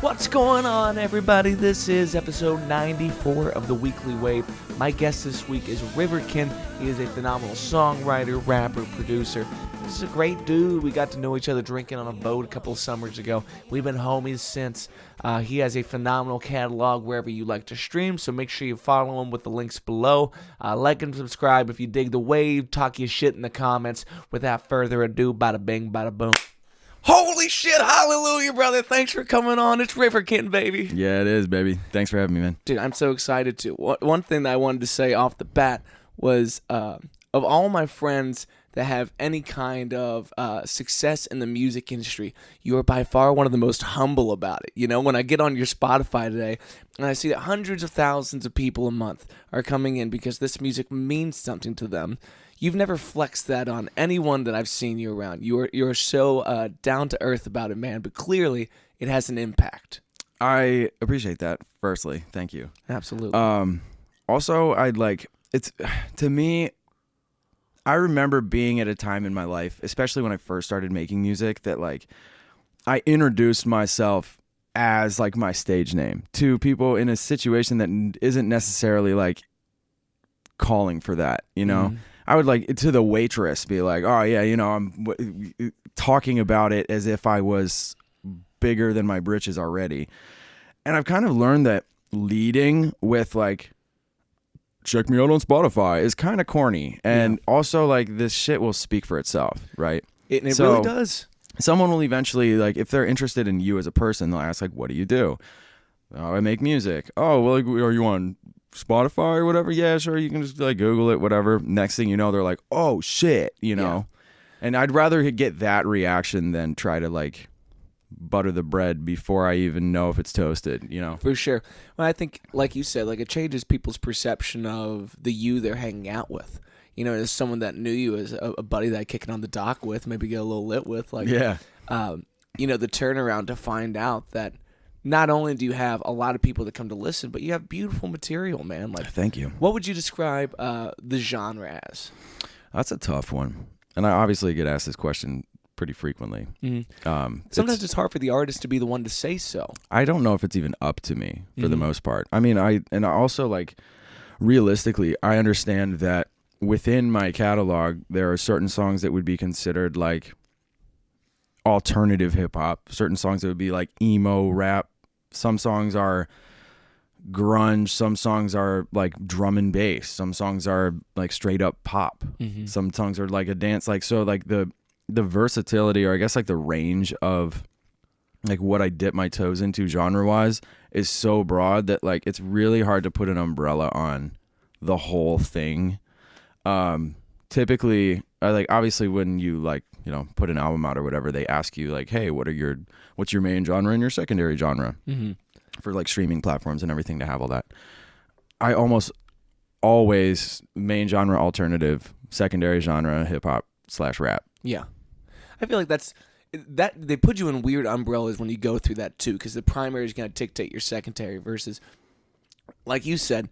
What's going on, everybody? This is episode 94 of the Weekly Wave. My guest this week is RiverKinn. He is a phenomenal songwriter, rapper, producer. This is a great dude. We got to know each other drinking on a boat a couple of summers ago. We've been homies since. He has a phenomenal catalog wherever you like to stream, so make sure you follow him with the links below. Like and subscribe if you dig the wave. Talk your shit in the comments. Without further ado, bada bing, bada boom. Holy shit, hallelujah, brother. Thanks for coming on. It's RiverKinn, baby. Yeah, it is, baby. Thanks for having me, man. Dude, I'm so excited too. One thing that I wanted to say off the bat was of all my friends that have any kind of success in the music industry, you are by far one of the most humble about it. You know, when I get on your Spotify today and I see that hundreds of thousands of people a month are coming in because this music means something to them, you've never flexed that on anyone that I've seen you around. You're so down to earth about it, man, but clearly it has an impact. I appreciate that, firstly. Thank you. Absolutely. Also, to me, I remember being at a time in my life, especially when I first started making music, that like I introduced myself as like my stage name to people in a situation that isn't necessarily like calling for that, you know? I would like to the waitress be like, oh yeah, you know, I'm talking about it as if I was bigger than my britches already. And I've kind of learned that leading with like, check me out on Spotify is kind of corny. And also like this shit will speak for itself, right? It really does. Someone will eventually, like, if they're interested in you as a person, they'll ask like, what do you do? Oh, I make music. Oh, well, like, are you on Spotify or whatever? Yeah, sure. You can just like Google it, whatever. Next thing you know, they're like, oh shit, you know? Yeah. And I'd rather get that reaction than try to like butter the bread before I even know if it's toasted, you know? For sure. Well, I think, like you said, like it changes people's perception of the you they're hanging out with. You know, as someone that knew you as a buddy that I kick it on the dock with, maybe get a little lit with, like, yeah. You know, the turnaround to find out that not only do you have a lot of people that come to listen, but you have beautiful material, man. Like, thank you. What would you describe the genre as? That's a tough one. And I obviously get asked this question pretty frequently. Sometimes it's hard for the artist to be the one to say so. I don't know if it's even up to me for the most part. I mean, I also like realistically, I understand that within my catalog, there are certain songs that would be considered like alternative hip hop, certain songs that would be like emo rap. Some songs are grunge, some songs are like drum and bass, some songs are like straight up pop. Some songs are like a dance, like, so like the versatility, or I guess like the range of like what I dip my toes into genre wise is so broad that like it's really hard to put an umbrella on the whole thing. Typically I like, obviously when you like, you know, put an album out or whatever, they ask you like, hey, what's your main genre and your secondary genre for like streaming platforms and everything to have all that. I almost always main genre alternative, secondary genre hip hop / rap. Yeah. I feel like that they put you in weird umbrellas when you go through that too, because the primary is going to dictate your secondary versus, like you said,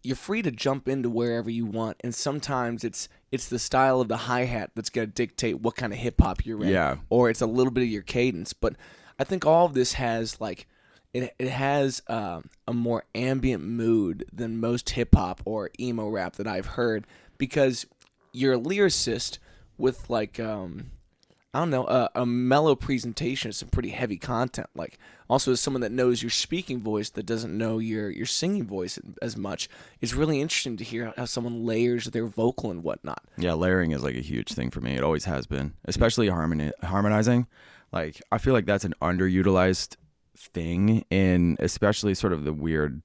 you're free to jump into wherever you want, and sometimes it's the style of the hi-hat that's going to dictate what kind of hip-hop you're in. Yeah. Or it's a little bit of your cadence. But I think all of this has, like, it has a more ambient mood than most hip-hop or emo rap that I've heard, because you're a lyricist with, like, I don't know, a mellow presentation of some pretty heavy content. Like, also as someone that knows your speaking voice that doesn't know your singing voice as much, it's really interesting to hear how someone layers their vocal and whatnot. Yeah, layering is like a huge thing for me. It always has been, especially harmonizing. Like, I feel like that's an underutilized thing in especially sort of the weird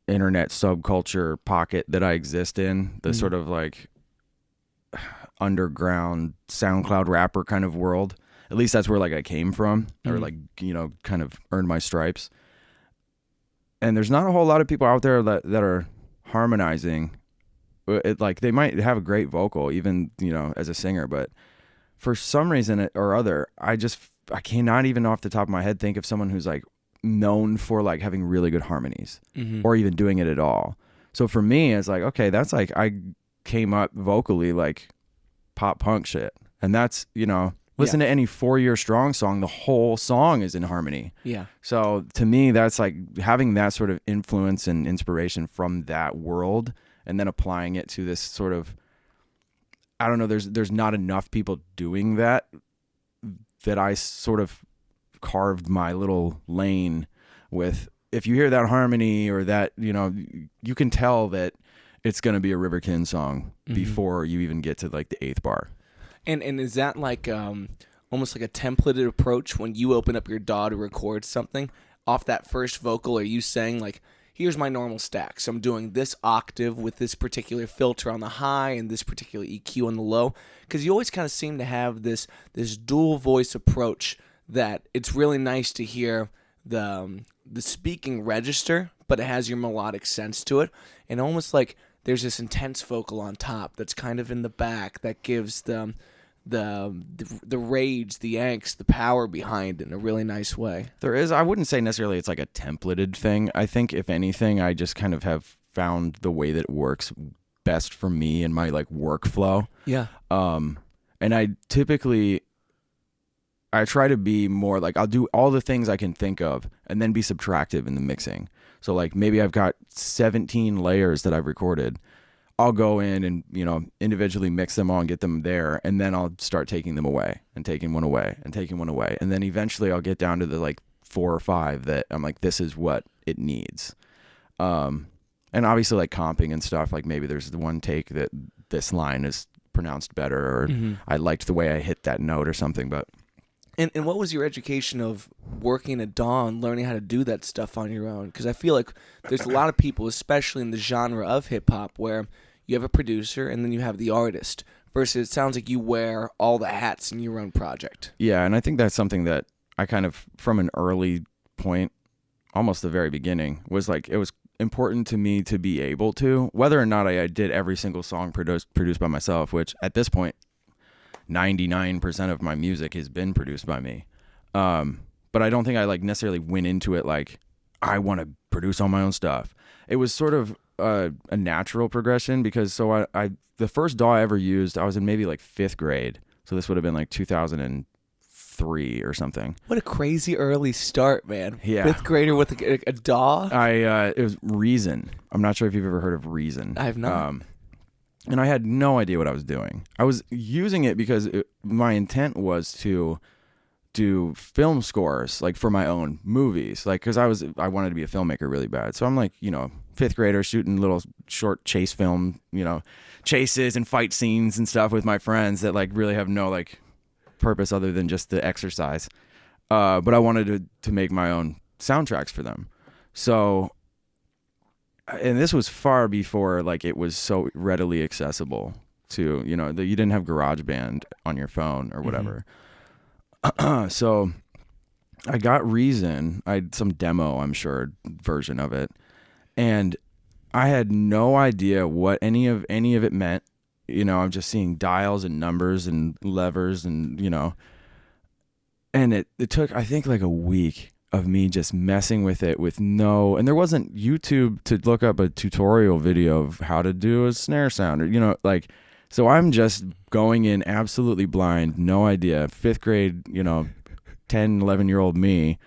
internet subculture pocket that I exist in, the sort of like underground SoundCloud rapper kind of world. At least that's where like I came from, or like, you know, kind of earned my stripes. And there's not a whole lot of people out there that are harmonizing. It, like, they might have a great vocal, even, you know, as a singer, but for some reason or other, I cannot even off the top of my head think of someone who's like known for like having really good harmonies or even doing it at all. So for me, it's like, okay, that's like, I came up vocally like pop punk shit. And that's, you know, Listen to any 4 Year Strong song, the whole song is in harmony. Yeah. So to me, that's like having that sort of influence and inspiration from that world and then applying it to this sort of, I don't know, there's not enough people doing that I sort of carved my little lane with. If you hear that harmony or that, you can tell that it's going to be a RiverKinn song before you even get to like the 8th bar. And is that like almost like a templated approach when you open up your DAW to record something? Off that first vocal, are you saying like, here's my normal stack, so I'm doing this octave with this particular filter on the high and this particular EQ on the low? Because you always kind of seem to have this dual voice approach that it's really nice to hear the speaking register, but it has your melodic sense to it, and almost like there's this intense vocal on top that's kind of in the back that gives the rage, the angst, the power behind it in a really nice way. There is, I wouldn't say necessarily it's like a templated thing. I think if anything, I just kind of have found the way that it works best for me and my like workflow. Yeah. And I try to be more like, I'll do all the things I can think of and then be subtractive in the mixing. So like maybe I've got 17 layers that I've recorded. I'll go in and, individually mix them all and get them there. And then I'll start taking them away and taking one away and taking one away. And then eventually I'll get down to the like 4 or 5 that I'm like, this is what it needs. And obviously like comping and stuff, like maybe there's the one take that this line is pronounced better or I liked the way I hit that note or something, but. And what was your education of working at DAW and learning how to do that stuff on your own? Because I feel like there's a lot of people, especially in the genre of hip-hop, where you have a producer and then you have the artist, versus it sounds like you wear all the hats in your own project. Yeah, and I think that's something that I kind of, from an early point, almost the very beginning, was like, it was important to me to be able to, whether or not I did every single song produced by myself, which at this point, 99% of my music has been produced by me. But I don't think I like necessarily went into it like I want to produce all my own stuff. It was sort of a natural progression because I the first DAW I ever used, I was in maybe like 5th grade. So this would have been like 2003 or something. What a crazy early start, man. Yeah. 5th grader with a DAW? It was Reason. I'm not sure if you've ever heard of Reason. I have not. And I had no idea what I was doing. I was using it because my intent was to do film scores, like for my own movies, like because I wanted to be a filmmaker really bad. So I'm like, 5th grader shooting little short chase film, chases and fight scenes and stuff with my friends that like really have no like purpose other than just the exercise. But I wanted to make my own soundtracks for them. So. And this was far before like it was so readily accessible to, you didn't have GarageBand on your phone or whatever. So I got Reason. I had some demo, I'm sure, version of it. And I had no idea what any of it meant. I'm just seeing dials and numbers and levers and, and it took, I think, like a week of me just messing with it and there wasn't YouTube to look up a tutorial video of how to do a snare sound or, so I'm just going in absolutely blind, no idea, 5th grade, 10, 11-year-old me.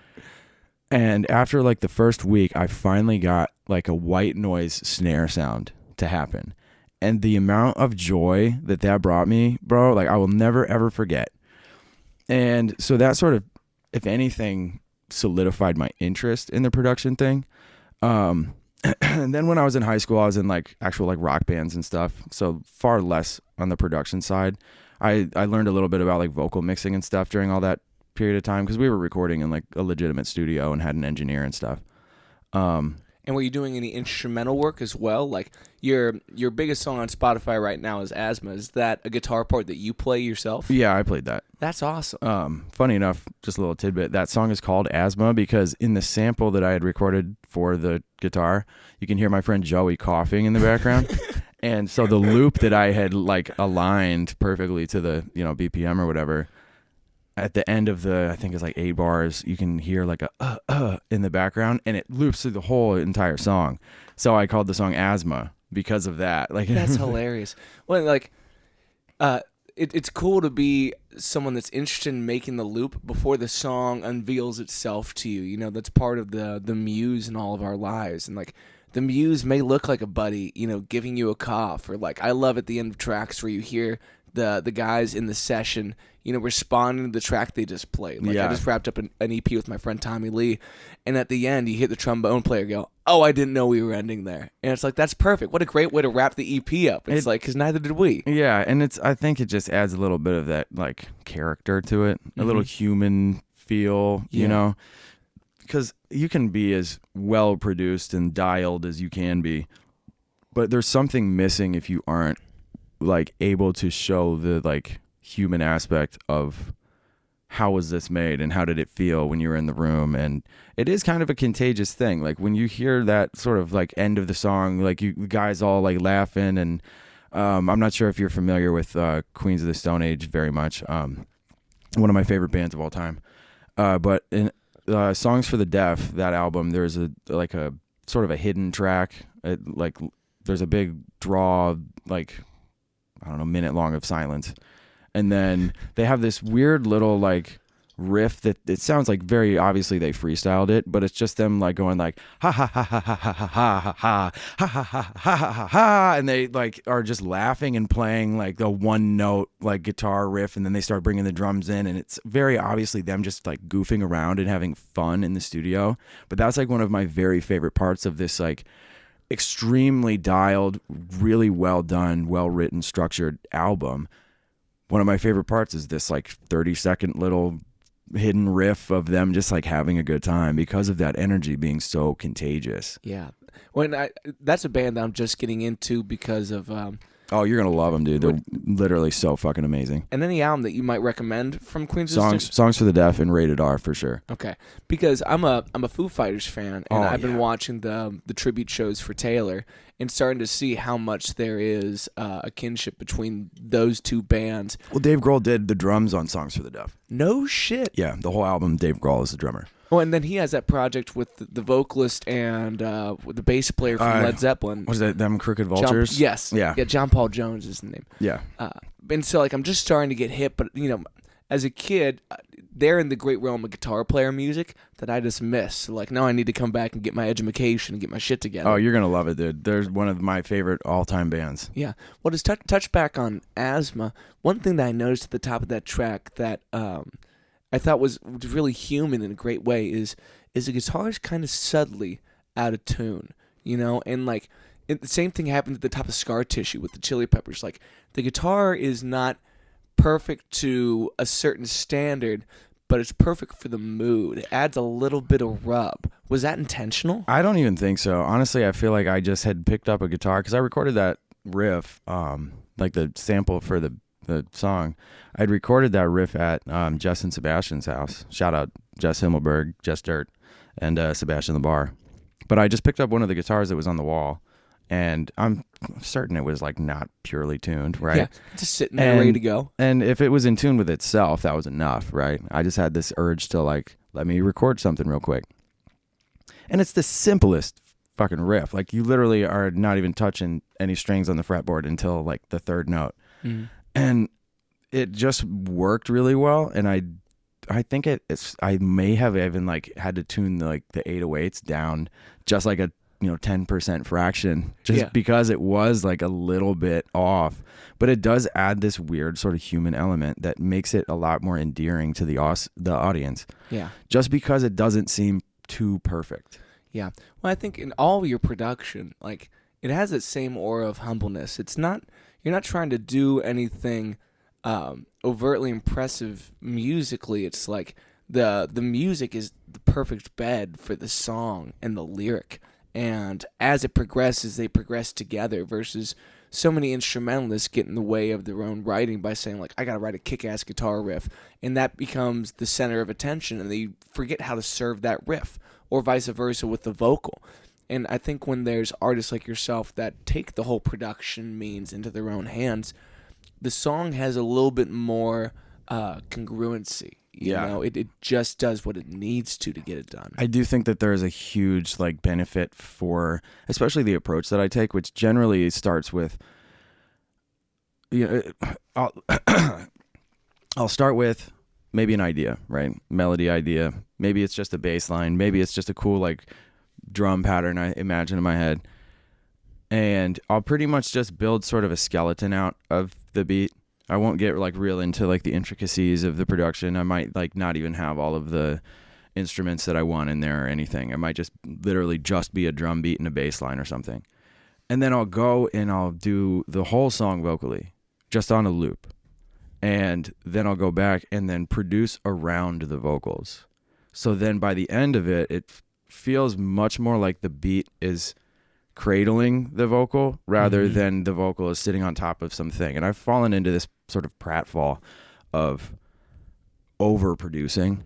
And after like the first week, I finally got like a white noise snare sound to happen. And the amount of joy that brought me, bro, like I will never, ever forget. And so that sort of, if anything, solidified my interest in the production thing. And then when I was in high school, I was in like actual like rock bands and stuff. So far less on the production side. I learned a little bit about like vocal mixing and stuff during all that period of time because we were recording in like a legitimate studio and had an engineer and stuff. And were you doing any instrumental work as well? Like your biggest song on Spotify right now is Asthma. Is that a guitar part that you play yourself? Yeah, I played that. That's awesome. Funny enough, just a little tidbit, that song is called Asthma because in the sample that I had recorded for the guitar, you can hear my friend Joey coughing in the background. And so the loop that I had like aligned perfectly to the, BPM or whatever, at the end of I think it's like 8 bars, you can hear like a in the background, and it loops through the whole entire song. So I called the song Asthma because of that. Like that's hilarious. Well, like, it's cool to be someone that's interested in making the loop before the song unveils itself to you. You know, that's part of the muse in all of our lives. And like the muse may look like a buddy, you know, giving you a cough, or like I love at the end of tracks where you hear the guys in the session, you know, responding to the track they just played. Like I just wrapped up an EP with my friend Tommy Lee, and at the end you hear the trombone player go, "Oh, I didn't know we were ending there," and it's like that's perfect. What a great way to wrap the EP up. It's like because neither did we. Yeah, and I think it just adds a little bit of that like character to it, a little human feel, you know, because you can be as well produced and dialed as you can be, but there's something missing if you aren't like able to show the like human aspect of how was this made and how did it feel when you were in the room. And it is kind of a contagious thing. Like when you hear that sort of like end of the song, like you guys all like laughing, and I'm not sure if you're familiar with Queens of the Stone Age very much. One of my favorite bands of all time. But in Songs for the Deaf, that album, there's a sort of a hidden track. Like there's a big draw, like I don't know, minute long of silence. And then they have this weird little like riff that it sounds like very obviously they freestyled it, but it's just them like going like ha ha ha ha ha ha ha ha ha ha ha ha ha ha, and they like are just laughing and playing like the one note like guitar riff, and then they start bringing the drums in, and it's very obviously them just like goofing around and having fun in the studio. But that's like one of my very favorite parts of this like extremely dialed, really well done, well written, structured album. One of my favorite parts is this like 30-second little hidden riff of them just like having a good time because of that energy being so contagious. Yeah. That's a band that I'm just getting into because of oh, you're gonna love them, dude. They're literally so fucking amazing. And any album that you might recommend from Queens of Songs for the Deaf and Rated R for sure. Okay, because I'm a Foo Fighters fan, and I've been watching the tribute shows for Taylor and starting to see how much there is a kinship between those two bands. Well, Dave Grohl did the drums on Songs for the Deaf. No shit. Yeah, the whole album, Dave Grohl is the drummer. Oh, and then he has that project with the vocalist and with the bass player from Led Zeppelin. Was that them Crooked Vultures? Yes. Yeah, John Paul Jones is the name. Yeah. And so, like, I'm just starting to get hip, but, you know, as a kid, they're in the great realm of guitar player music that I just miss. So, like, now I need to come back and get my education and get my shit together. Oh, you're going to love it, dude. They're one of my favorite all-time bands. Yeah. Well, to touch back on Asthma, one thing that I noticed at the top of that track that I thought was really human in a great way is the guitar is kind of subtly out of tune, you know? And, like, the same thing happened at the top of Scar Tissue with the Chili Peppers. Like, the guitar is not perfect to a certain standard, but it's perfect for the mood. It adds a little bit of rub. Was that intentional? I don't even think so. Honestly, I feel like I just had picked up a guitar because I recorded that riff, like the sample for the song. I'd recorded that riff at Jess and Sebastian's house. Shout out Jess Himmelberg, Jess Dirt, and Sebastian the Bar. But I just picked up one of the guitars that was on the wall, and I'm certain it was like not purely tuned, right? Yeah, just sitting there ready to go. And if it was in tune with itself, that was enough, right? I just had this urge to like, let me record something real quick. And it's the simplest fucking riff. Like you literally are not even touching any strings on the fretboard until like the third note. Mm. And it just worked really well. And I think I may have even like had to tune the 808s down just like a 10% fraction just because it was like a little bit off, but it does add this weird sort of human element that makes it a lot more endearing to the audience. Yeah. Just because it doesn't seem too perfect. Yeah. Well, I think in all your production, like it has that same aura of humbleness. You're not trying to do anything overtly impressive musically. It's like the music is the perfect bed for the song and the lyric. And as it progresses, they progress together versus so many instrumentalists get in the way of their own writing by saying, like, I got to write a kick-ass guitar riff. And that becomes the center of attention, and they forget how to serve that riff, or vice versa with the vocal. And I think when there's artists like yourself that take the whole production means into their own hands, the song has a little bit more congruency. You know, it just does what it needs to get it done. I do think that there is a huge benefit for, especially the approach that I take, which generally starts with, I'll start with maybe an idea, right? Melody idea. Maybe it's just a bass line. Maybe it's just a cool like drum pattern I imagine in my head. And I'll pretty much just build sort of a skeleton out of the beat. I won't get like real into like the intricacies of the production. I might like not even have all of the instruments that I want in there or anything. It might just literally just be a drum beat and a bass line or something. And then I'll go and I'll do the whole song vocally, just on a loop. And then I'll go back and then produce around the vocals. So then by the end of it, it feels much more like the beat is cradling the vocal rather than the vocal is sitting on top of something. And I've fallen into this sort of pratfall of overproducing.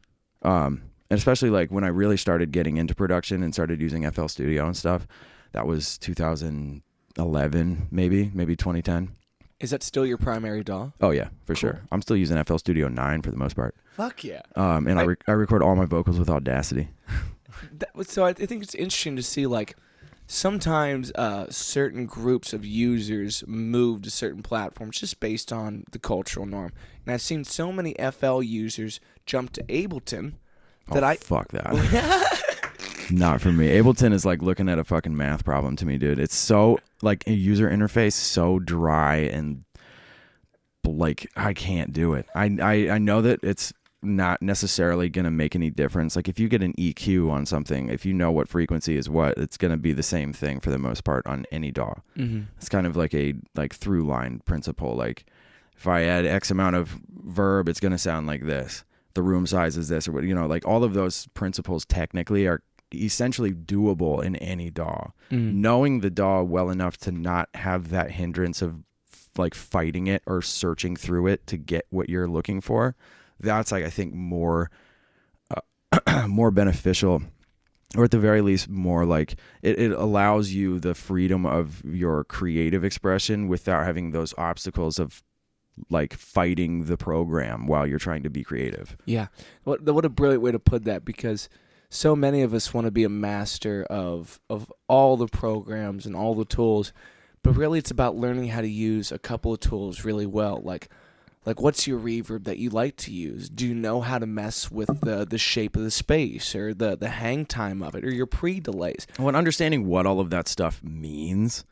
And especially like when I really started getting into production and started using FL Studio and stuff, that was 2011, maybe 2010. Is that still your primary DAW? Oh yeah, for Cool. sure. I'm still using FL Studio 9 for the most part. Fuck yeah. And I record all my vocals with Audacity. So I think it's interesting to see, like, sometimes certain groups of users move to certain platforms just based on the cultural norm. And I've seen so many FL users jump to Ableton that Fuck that. Not for me. Ableton is like looking at a fucking math problem to me, dude. It's so like a user interface, so dry and like I can't do it. I know that it's not necessarily going to make any difference. Like if you get an EQ on something, if you know what frequency is what, it's going to be the same thing for the most part on any DAW. It's kind of like a through line principle. Like if I add X amount of verb, it's going to sound like this. The room size is this or what, like all of those principles technically are essentially doable in any DAW. Knowing the DAW well enough to not have that hindrance of like fighting it or searching through it to get what you're looking for, that's like I think more more beneficial, or at the very least more like it allows you the freedom of your creative expression without having those obstacles of like fighting the program while you're trying to be creative. Yeah. What a brilliant way to put that, because so many of us want to be a master of all the programs and all the tools, but really it's about learning how to use a couple of tools really well. Like what's your reverb that you like to use? Do you know how to mess with the shape of the space or the hang time of it or your pre-delays? Well, and understanding what all of that stuff means,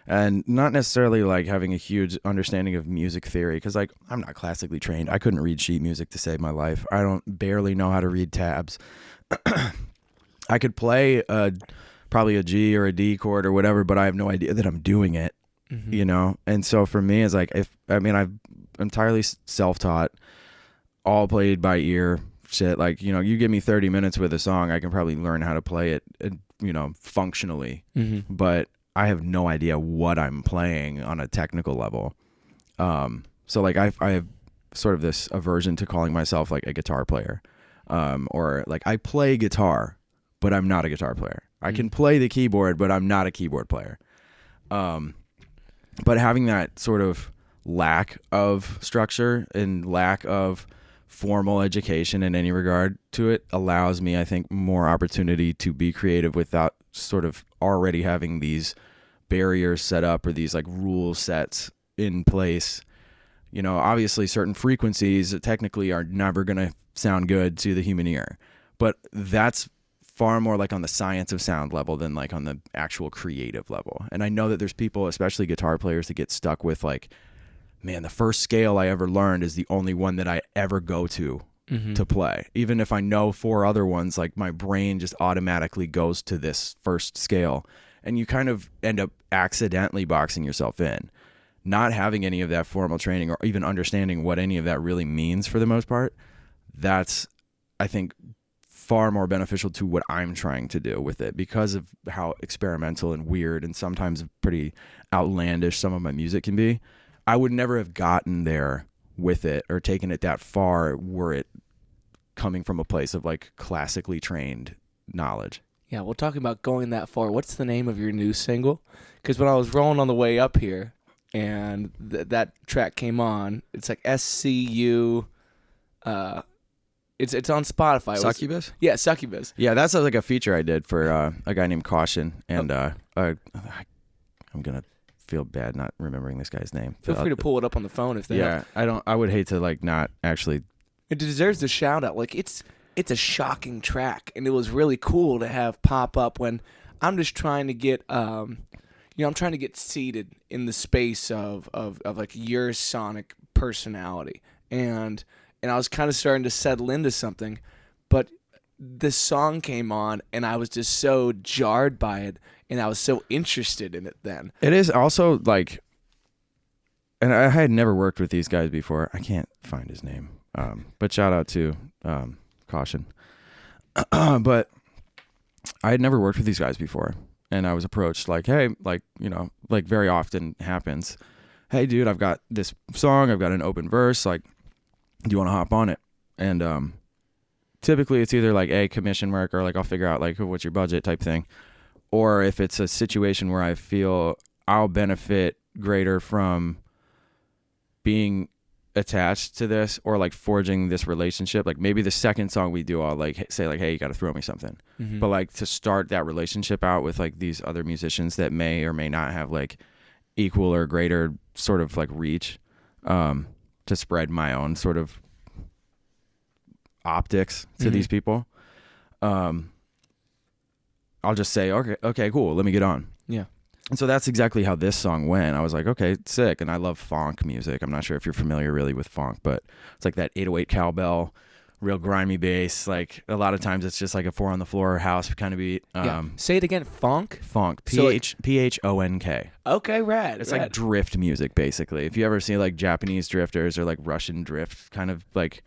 and not necessarily like having a huge understanding of music theory, because like I'm not classically trained. I couldn't read sheet music to save my life. I don't barely know how to read tabs. I could play probably a G or a D chord or whatever, but I have no idea that I'm doing it, And so for me, it's like I'm entirely self-taught, all played by ear shit. Like you give me 30 minutes with a song, I can probably learn how to play it, functionally. But I have no idea what I'm playing on a technical level. So like I have sort of this aversion to calling myself like a guitar player. Or like I play guitar, but I'm not a guitar player. I can play the keyboard, but I'm not a keyboard player. But having that sort of lack of structure and lack of formal education in any regard to it allows me, I think, more opportunity to be creative without sort of already having these barriers set up or these like rule sets in place. Obviously certain frequencies technically are never going to sound good to the human ear, but that's far more like on the science of sound level than like on the actual creative level. And I know that there's people, especially guitar players, that get stuck with like, man, the first scale I ever learned is the only one that I ever go to play. Even if I know 4 other ones, like my brain just automatically goes to this first scale, and you kind of end up accidentally boxing yourself in. Not having any of that formal training or even understanding what any of that really means for the most part, that's, I think, far more beneficial to what I'm trying to do with it because of how experimental and weird and sometimes pretty outlandish some of my music can be. I would never have gotten there with it or taken it that far were it coming from a place of like classically trained knowledge. Yeah, well, talking about going that far, what's the name of your new single? Because when I was rolling on the way up here and that track came on, it's like SCU. It's on Spotify. Succubus? Yeah, Succubus. Yeah, that's like a feature I did for a guy named Caution, and I'm gonna feel bad not remembering this guy's name. Feel free to pull it up on the phone if they have. I would hate to like not actually. It deserves a shout out. Like it's a shocking track, and it was really cool to have pop up when I'm just trying to get I'm trying to get seated in the space of like your sonic personality, and I was kind of starting to settle into something, but this song came on, and I was just so jarred by it, and I was so interested in it then. It is also like, and I had never worked with these guys before. I can't find his name, but shout out to Caution. But I had never worked with these guys before, and I was approached like, hey, like, like very often happens, hey, dude, I've got this song, I've got an open verse, like, do you want to hop on it? And typically it's either like commission work, or like I'll figure out like what's your budget type thing, or if it's a situation where I feel I'll benefit greater from being attached to this, or like forging this relationship, like maybe the second song we do, I'll like say like, hey, you got to throw me something. But like to start that relationship out with like these other musicians that may or may not have like equal or greater sort of like reach, to spread my own sort of optics to these people, I'll just say, okay, cool, let me get on. Yeah. And so that's exactly how this song went. I was like, okay, sick. And I love funk music. I'm not sure if you're familiar really with funk, but it's like that 808 cowbell, real grimy bass. Like a lot of times it's just like a 4 on the floor house kind of beat. Say it again. Funk? Funk. Phonk. Okay, rad. It's like drift music, basically. If you ever see like Japanese drifters or like Russian drift, kind of like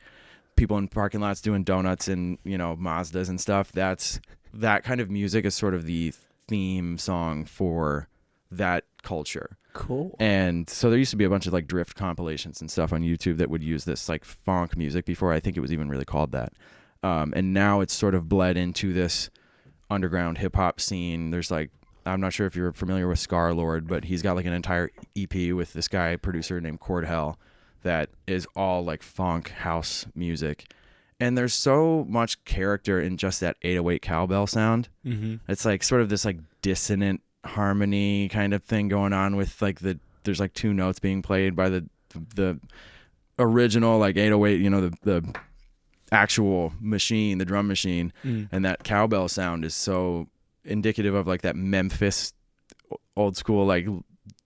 people in parking lots doing donuts and, Mazdas and stuff, that kind of music is sort of the theme song for that culture. Cool. And so there used to be a bunch of like drift compilations and stuff on YouTube that would use this like funk music before I think it was even really called that. And now it's sort of bled into this underground hip hop scene. There's like, I'm not sure if you're familiar with Scar Lord, but he's got like an entire EP with this guy producer named Cordell that is all like funk house music. And there's so much character in just that 808 cowbell sound. It's like sort of this like dissonant harmony kind of thing going on with like there's like 2 notes being played by the original like 808, the actual machine, the drum machine. And that cowbell sound is so indicative of like that Memphis old school, like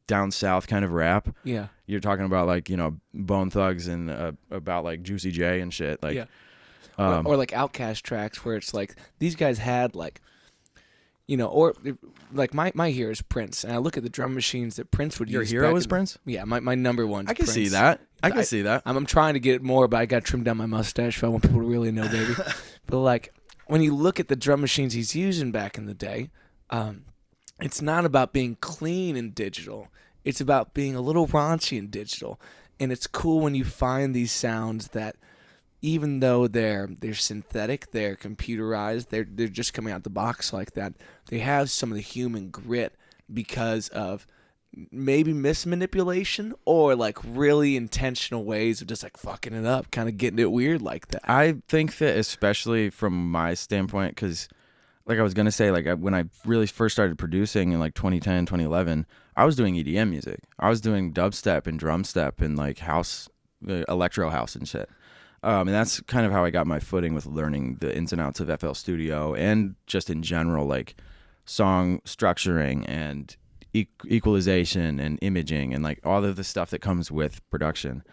down south kind of rap. Yeah. You're talking about like, Bone Thugs and about like Juicy J and shit. Like, yeah. Or like Outkast tracks where it's like these guys had like, or like my hero is Prince, and I look at the drum machines that Prince would use. Your hero is Prince? Yeah, my number one. I can see that. I can see that. I'm trying to get it more, but I got to trim down my mustache if I want people to really know, baby. But like when you look at the drum machines he's using back in the day, it's not about being clean and digital. It's about being a little raunchy and digital. And it's cool when you find these sounds that, even though they're synthetic, they're computerized, they're just coming out the box like that, they have some of the human grit because of maybe mismanipulation or like really intentional ways of just like fucking it up, kind of getting it weird like that. I think that especially from my standpoint, because like I was going to say, like when I really first started producing in like 2010, 2011, I was doing EDM music. I was doing dubstep and drum step and like house, electro house and shit. And that's kind of how I got my footing with learning the ins and outs of FL Studio and just in general, like song structuring and equalization and imaging and like all of the stuff that comes with production.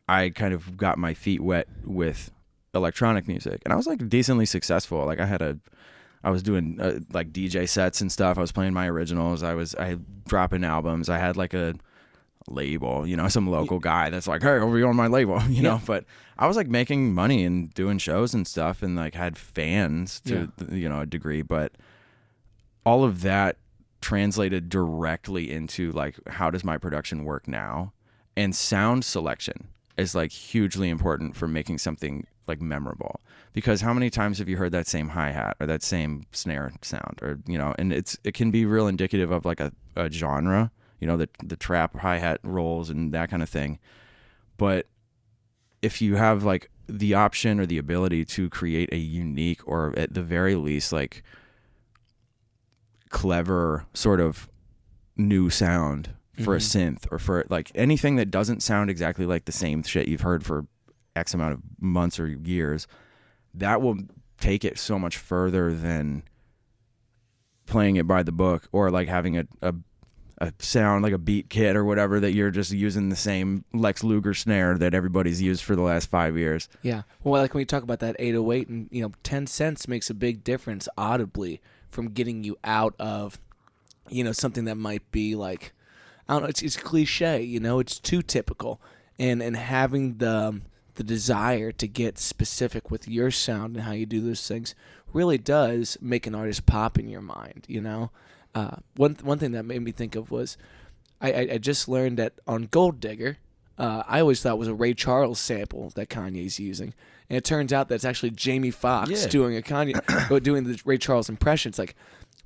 I kind of got my feet wet with electronic music, and I was like decently successful. Like I was doing like DJ sets and stuff. I was playing my originals. I dropping albums. I had like a label, some local guy that's like, hey, over here on my label, know, but I was like making money and doing shows and stuff and like had fans to, a degree, but all of that translated directly into like, how does my production work now? And sound selection is like hugely important for making something like memorable, because how many times have you heard that same hi-hat or that same snare sound, or, and it can be real indicative of like a genre, the trap hi-hat rolls and that kind of thing. But if you have like the option or the ability to create a unique, or at the very least like clever sort of new sound for a synth or for like anything that doesn't sound exactly like the same shit you've heard for X amount of months or years, that will take it so much further than playing it by the book or like having a sound like a beat kit or whatever that you're just using the same Lex Luger snare that everybody's used for the last 5 years. Yeah. Well, like when you talk about that 808 and, 10 cents makes a big difference audibly from getting you out of, something that might be like, I don't know, it's cliche, it's too typical. And having the desire to get specific with your sound and how you do those things really does make an artist pop in your mind, One thing that made me think of was I just learned that on Gold Digger, I always thought it was a Ray Charles sample that Kanye's using, and it turns out that's actually Jamie Foxx doing a Kanye, doing the Ray Charles impression. It's like,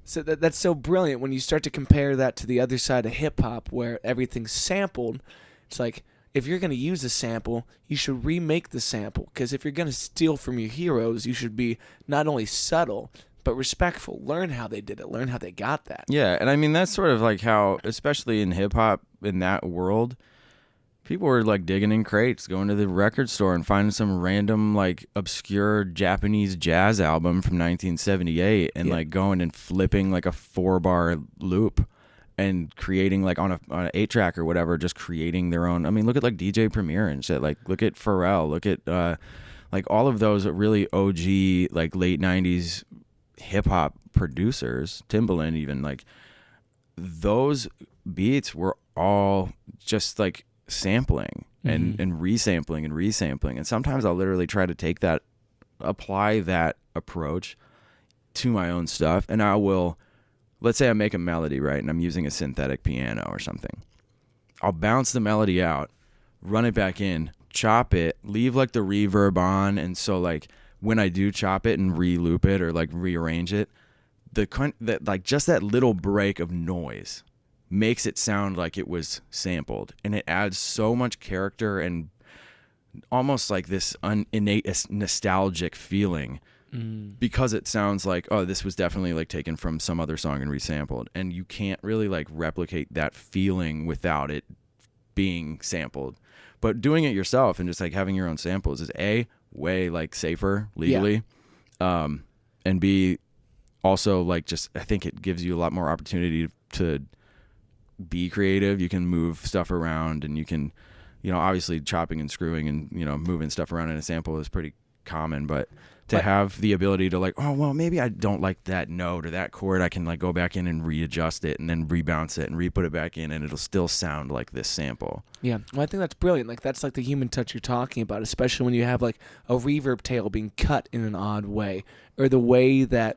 so that's so brilliant when you start to compare that to the other side of hip hop where everything's sampled. It's like, if you're going to use a sample, you should remake the sample, because if you're going to steal from your heroes, you should be not only subtle but respectful. Learn how they did it. Learn how they got that. Yeah, and I mean that's sort of like how, especially in hip hop, in that world, people were like digging in crates, going to the record store and finding some random like obscure Japanese jazz album from 1978 and like going and flipping like a 4-bar loop and creating like on an 8-track or whatever, just creating their own. I mean, look at like DJ Premier and shit. Like look at Pharrell. Look at like all of those really OG like late 90s hip hop producers, Timbaland even, like those beats were all just like sampling and resampling and resampling. And sometimes I'll literally try to take that, apply that approach to my own stuff. And I will, let's say I make a melody, right? And I'm using a synthetic piano or something. I'll bounce the melody out, run it back in, chop it, leave like the reverb on. And so like, when I do chop it and re-loop it or like rearrange it, that like just that little break of noise makes it sound like it was sampled, and it adds so much character and almost like this innate nostalgic feeling because it sounds like, oh, this was definitely like taken from some other song and resampled, and you can't really like replicate that feeling without it being sampled. But doing it yourself and just like having your own samples is way like safer legally, and B, also like just I think it gives you a lot more opportunity to be creative. You can move stuff around, and you can, obviously chopping and screwing and moving stuff around in a sample is pretty common, but to have the ability to like, oh well, maybe I don't like that note or that chord, I can like go back in and readjust it and then rebounce it and re-put it back in, and it'll still sound like this sample. Yeah, well, I think that's brilliant. Like that's like the human touch you're talking about, especially when you have like a reverb tail being cut in an odd way, or the way that,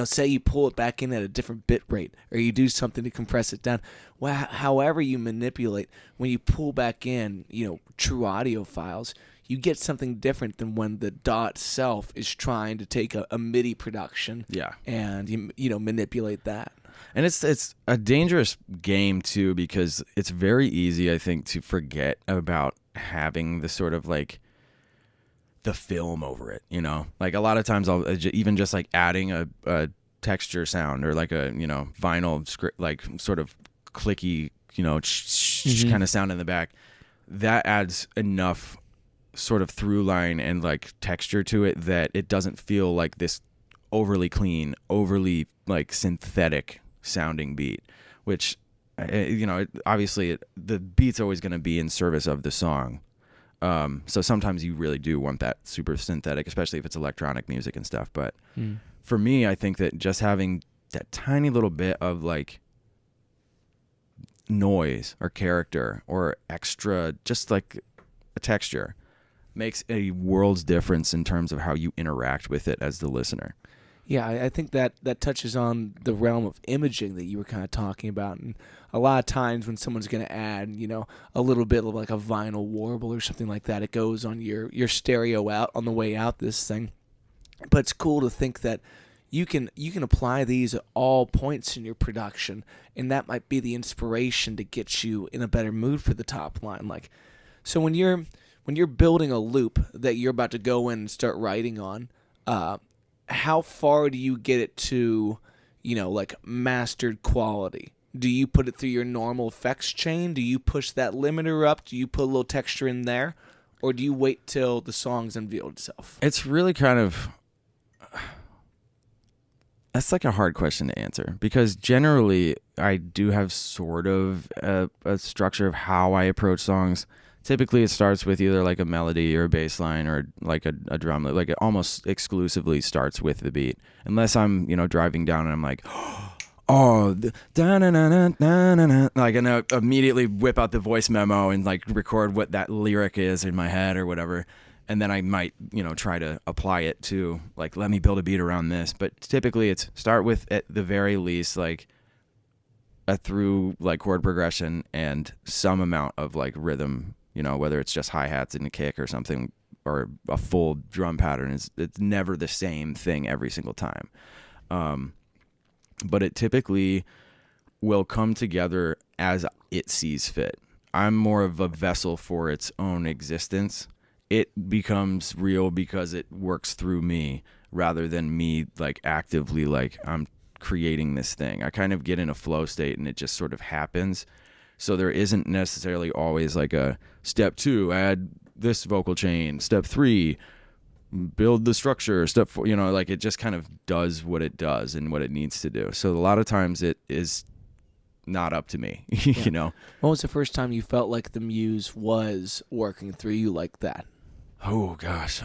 say you pull it back in at a different bit rate, or you do something to compress it down. Well, however you manipulate, when you pull back in, true audio files, you get something different than when the DAW itself is trying to take a MIDI production, and you manipulate that. And it's a dangerous game too, because it's very easy, I think, to forget about having the sort of like the film over it, like a lot of times I'll even just like adding a texture sound or like a vinyl script, like sort of clicky kind of sound in the back, that adds enough sort of through line and like texture to it that it doesn't feel like this overly clean, overly like synthetic sounding beat, which obviously the beat's always going to be in service of the song. So sometimes you really do want that super synthetic, especially if it's electronic music and stuff. But for me, I think that just having that tiny little bit of like noise or character or extra, just like a texture, makes a world's difference in terms of how you interact with it as the listener. Yeah, I think that touches on the realm of imaging that you were kind of talking about. And a lot of times when someone's going to add, a little bit of like a vinyl warble or something like that, it goes on your stereo out on the way out this thing. But it's cool to think that you can apply these at all points in your production, and that might be the inspiration to get you in a better mood for the top line. Like, so when you're building a loop that you're about to go in and start writing on, how far do you get it to, like mastered quality? do you put it through your normal effects chain? Do you push that limiter up? Do you put a little texture in there? Or do you wait till the song's unveiled itself? It's really kind of... That's like a hard question to answer because generally I do have sort of a structure of how I approach songs. Typically it starts with either like a melody or a bass line or like a drum. Like it almost exclusively starts with the beat. Unless I'm, driving down and I'm like, oh, like, and I immediately whip out the voice memo and like record what that lyric is in my head or whatever. And then I might, try to apply it to, like, let me build a beat around this. But typically it's start with, at the very least, like, a through, like, chord progression and some amount of, like, rhythm, whether it's just hi-hats and a kick or something, or a full drum pattern. It's never the same thing every single time. But it typically will come together as it sees fit. I'm more of a vessel for its own existence. It becomes real because it works through me rather than me like actively like I'm creating this thing. I kind of get in a flow state and it just sort of happens. So there isn't necessarily always like a step 2, add this vocal chain, step 3, build the structure, step 4, like it just kind of does what it does and what it needs to do. So a lot of times it is not up to me, When was the first time you felt like the muse was working through you like that? Oh gosh,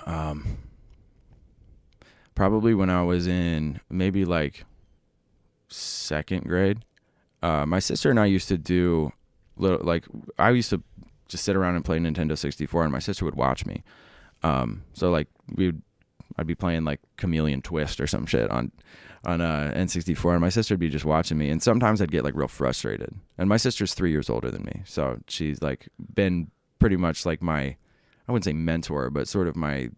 probably when I was in maybe like 2nd grade. My sister and I used to do I used to just sit around and play Nintendo 64, and my sister would watch me. So like I'd be playing like Chameleon Twist or some shit on N64, and my sister would be just watching me, and sometimes I'd get like real frustrated. And my sister's 3 years older than me, so she's like been pretty much like my, I wouldn't say mentor, but sort of my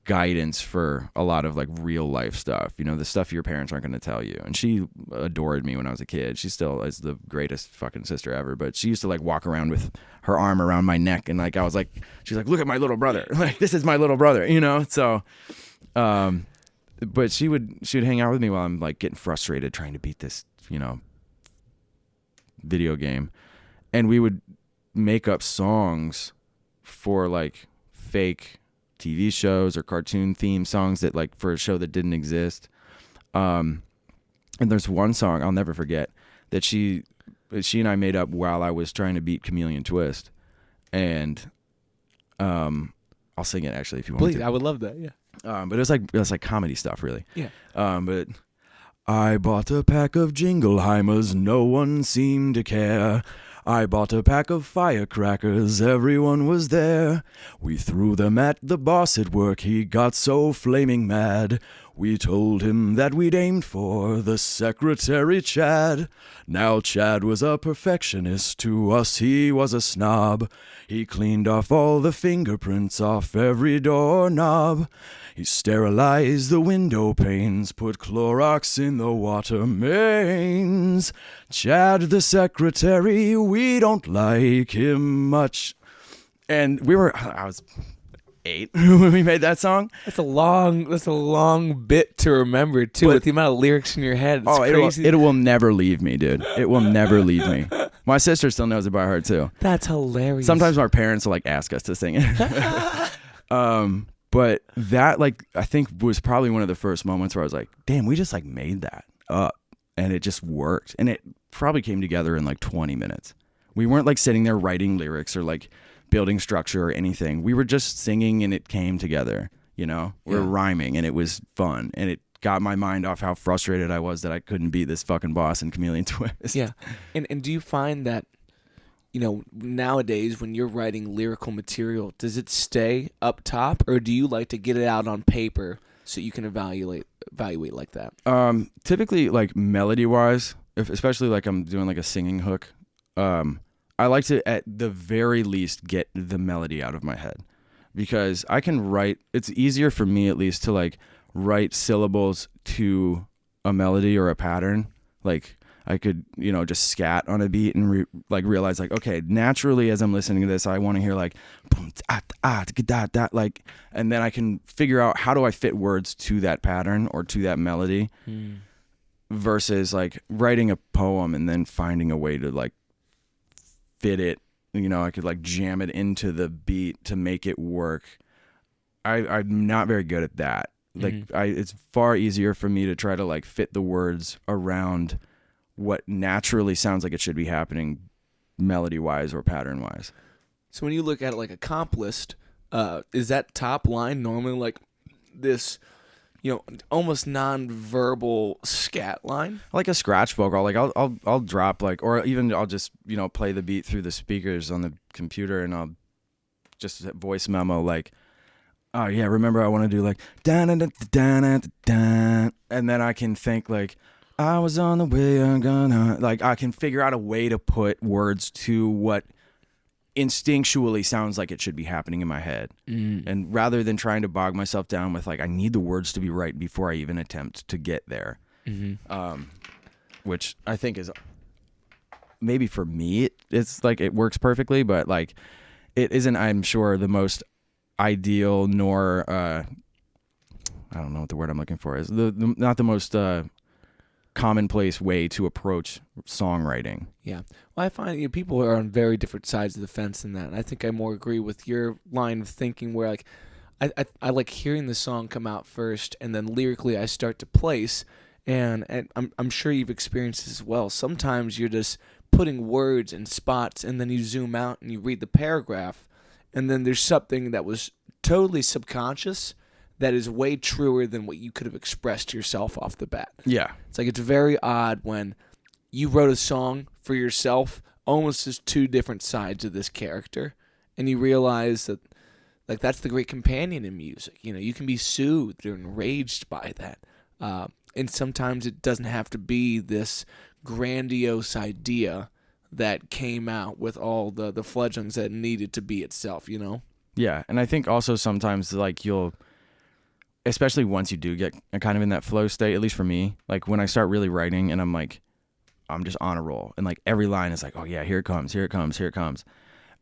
guidance for a lot of like real life stuff, the stuff your parents aren't going to tell you. And she adored me when I was a kid. She still is the greatest fucking sister ever, but she used to like walk around with her arm around my neck, and like I was like, she's like, look at my little brother, like this is my little brother, so but she would hang out with me while I'm like getting frustrated trying to beat this video game, and we would make up songs for like fake TV shows or cartoon theme songs that like for a show that didn't exist. And there's one song I'll never forget that she and I made up while I was trying to beat Chameleon Twist. And I'll sing it actually if you want. Please, to. I would love that. Yeah. But it was like comedy stuff really. Yeah. But I bought a pack of Jingleheimers, no one seemed to care. I bought a pack of firecrackers, everyone was there. We threw them at the boss at work, he got so flaming mad. We told him that we'd aimed for the secretary Chad. Now Chad was a perfectionist, to us he was a snob. He cleaned off all the fingerprints off every doorknob. He sterilized the window panes, put Clorox in the water mains. Chad the secretary, we don't like him much. And I was 8 when we made that song. That's a long bit to remember too, with the amount of lyrics in your head. It's crazy. It will never leave me, dude. It will never leave me. My sister still knows it by heart too. That's hilarious. Sometimes our parents will like ask us to sing it. But that like I think was probably one of the first moments where I was like, damn, we just like made that up and it just worked. And it probably came together in like 20 minutes. We weren't like sitting there writing lyrics or like building structure or anything. We were just singing and it came together, We were rhyming and it was fun. And it got my mind off how frustrated I was that I couldn't beat this fucking boss in Chameleon Twist. Yeah. And do you find that, nowadays when you're writing lyrical material, does it stay up top or do you like to get it out on paper so you can evaluate like that? Typically like melody wise, especially like I'm doing like a singing hook, I like to at the very least get the melody out of my head because I can write, it's easier for me at least to like write syllables to a melody or a pattern. Like I could, just scat on a beat and realize like, okay, naturally as I'm listening to this, I want to hear like, like, and then I can figure out how do I fit words to that pattern or to that melody. versus like writing a poem and then finding a way to like fit it. I could like jam it into the beat to make it work. I'm not very good at that. Like it's far easier for me to try to like fit the words around what naturally sounds like it should be happening melody wise or pattern wise. So when you look at it like a comp list, is that top line normally like this, almost non-verbal scat line? Like a scratch vocal, like I'll drop like, or even I'll just play the beat through the speakers on the computer, and I'll just voice memo like, oh yeah, remember I want to do like da da da da da da, and then I can think like, I was on the way, I'm gonna, like I can figure out a way to put words to what instinctually sounds like it should be happening in my head. And rather than trying to bog myself down with like, I need the words to be right before I even attempt to get there. Which I think is maybe for me, it's like it works perfectly, but like it isn't, I'm sure, the most ideal nor, I don't know what the word I'm looking for is, not the most commonplace way to approach songwriting. Yeah. Well, I find people are on very different sides of the fence in that. And I think I more agree with your line of thinking where like I like hearing the song come out first, and then lyrically I start to place, and I'm sure you've experienced this as well. Sometimes you're just putting words in spots, and then you zoom out and you read the paragraph, and then there's something that was totally subconscious that is way truer than what you could have expressed to yourself off the bat. Yeah. It's like it's very odd when you wrote a song for yourself almost as two different sides of this character, and you realize that like that's the great companion in music. You can be soothed or enraged by that. And sometimes it doesn't have to be this grandiose idea that came out with all the fledglings that needed to be itself, Yeah, and I think also sometimes like you'll, especially once you do get kind of in that flow state, at least for me, like when I start really writing and I'm just on a roll, and like every line is like, oh yeah, here it comes.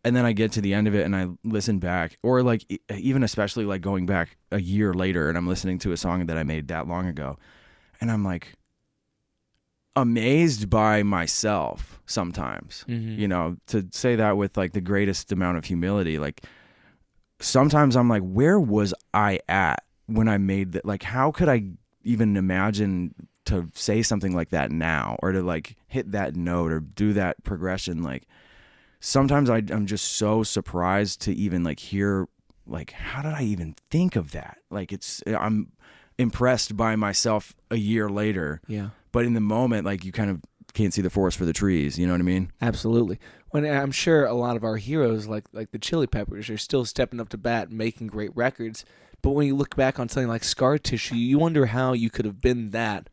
And then I get to the end of it and I listen back, or like even especially like going back a year later and I'm listening to a song that I made that long ago, and I'm like amazed by myself sometimes, to say that with like the greatest amount of humility. Like sometimes I'm like, where was I at when I made that? Like, how could I even imagine to say something like that now, or to like hit that note or do that progression? Like sometimes I'm just so surprised to even like hear, like, how did I even think of that? Like I'm impressed by myself a year later. Yeah. But in the moment, like you kind of can't see the forest for the trees. You know what I mean? Absolutely. When I'm sure a lot of our heroes, like the Chili Peppers, are still stepping up to bat, making great records. But when you look back on something like Scar Tissue, you wonder how you could have been that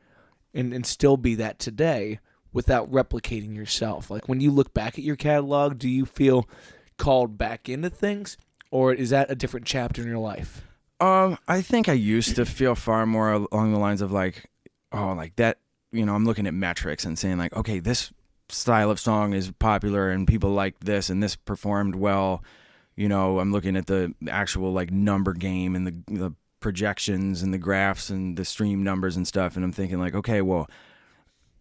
and still be that today without replicating yourself. Like when you look back at your catalog, do you feel called back into things, or is that a different chapter in your life? I think I used to feel far more along the lines of like, oh, like that, I'm looking at metrics and saying like, okay, this style of song is popular and people like this and this performed well. I'm looking at the actual like number game and the projections and the graphs and the stream numbers and stuff, and I'm thinking like, okay, well,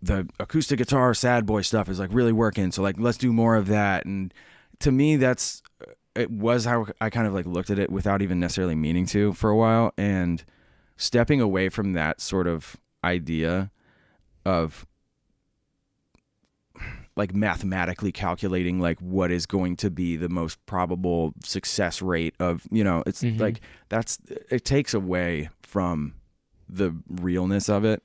the acoustic guitar sad boy stuff is like really working, so like let's do more of that. And to me, it was how I kind of like looked at it without even necessarily meaning to for a while, and stepping away from that sort of idea of like mathematically calculating like what is going to be the most probable success rate of, it's like it takes away from the realness of it.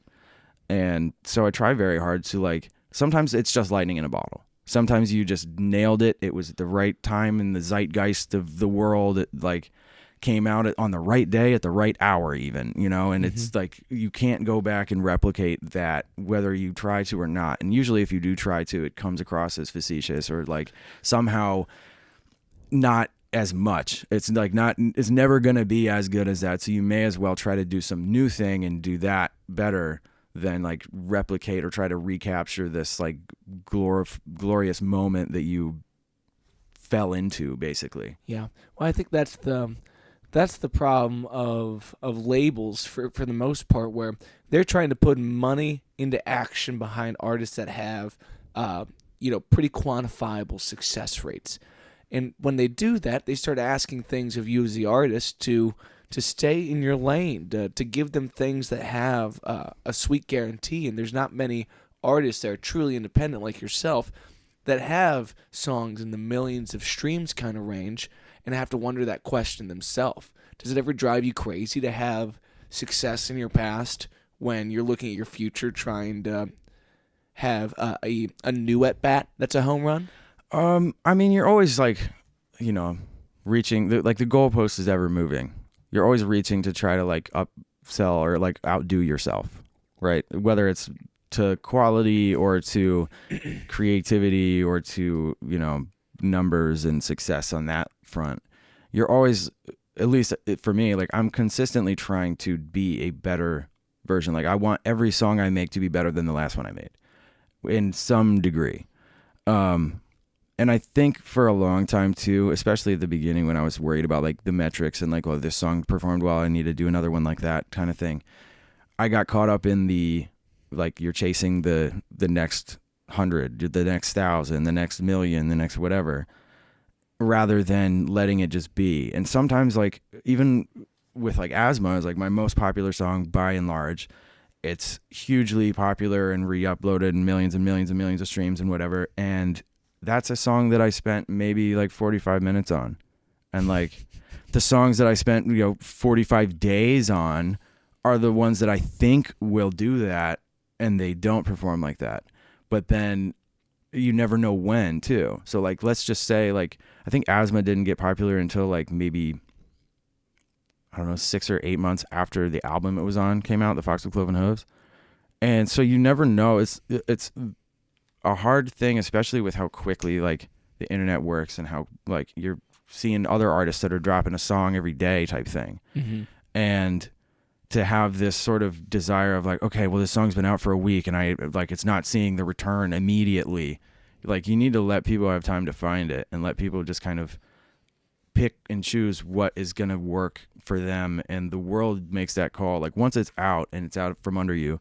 And so I try very hard to like, sometimes it's just lightning in a bottle. Sometimes you just nailed it. It was at the right time in the zeitgeist of the world. It like came out on the right day at the right hour even, and it's like you can't go back and replicate that whether you try to or not. And usually if you do try to, it comes across as facetious or like somehow not as much. It's never going to be as good as that. So you may as well try to do some new thing and do that better than like replicate or try to recapture this like glorious moment that you fell into, basically. Yeah. Well, I think that's the That's the problem of labels for the most part, where they're trying to put money into action behind artists that have, pretty quantifiable success rates. And when they do that, they start asking things of you as the artist to stay in your lane, to give them things that have a sweet guarantee. And there's not many artists that are truly independent like yourself that have songs in the millions of streams kind of range and have to wonder that question themselves. Does it ever drive you crazy to have success in your past when you're looking at your future trying to have a new at bat that's a home run? I mean, you're always like, reaching the goalpost is ever moving. You're always reaching to try to like upsell or like outdo yourself, right? Whether it's to quality or to creativity or to, numbers and success on that front. You're always, at least for me, like I'm consistently trying to be a better version. Like I want every song I make to be better than the last one I made in some degree. And I think for a long time too, especially at the beginning when I was worried about like the metrics and like, oh, this song performed well, I need to do another one like that kind of thing. I got caught up in the, like you're chasing the next 100, the next 1,000, the next million, the next whatever, rather than letting it just be. And sometimes like even with like Asthma is like my most popular song by and large. It's hugely popular and re-uploaded and millions and millions and millions of streams and whatever. And that's a song that I spent maybe like 45 minutes on. And like the songs that I spent, 45 days on are the ones that I think will do that, and they don't perform like that. But then you never know when too. So like, let's just say like, I think Asthma didn't get popular until like maybe, I don't know, 6 or 8 months after the album it was on came out, The Fox with Cloven Hooves. And so you never know. It's a hard thing, especially with how quickly like the internet works and how like you're seeing other artists that are dropping a song every day type thing. Mm-hmm. And to have this sort of desire of like, okay, well, this song's been out for a week and I like, it's not seeing the return immediately. Like you need to let people have time to find it and let people just kind of pick and choose what is going to work for them. And the world makes that call. Like once it's out and it's out from under you,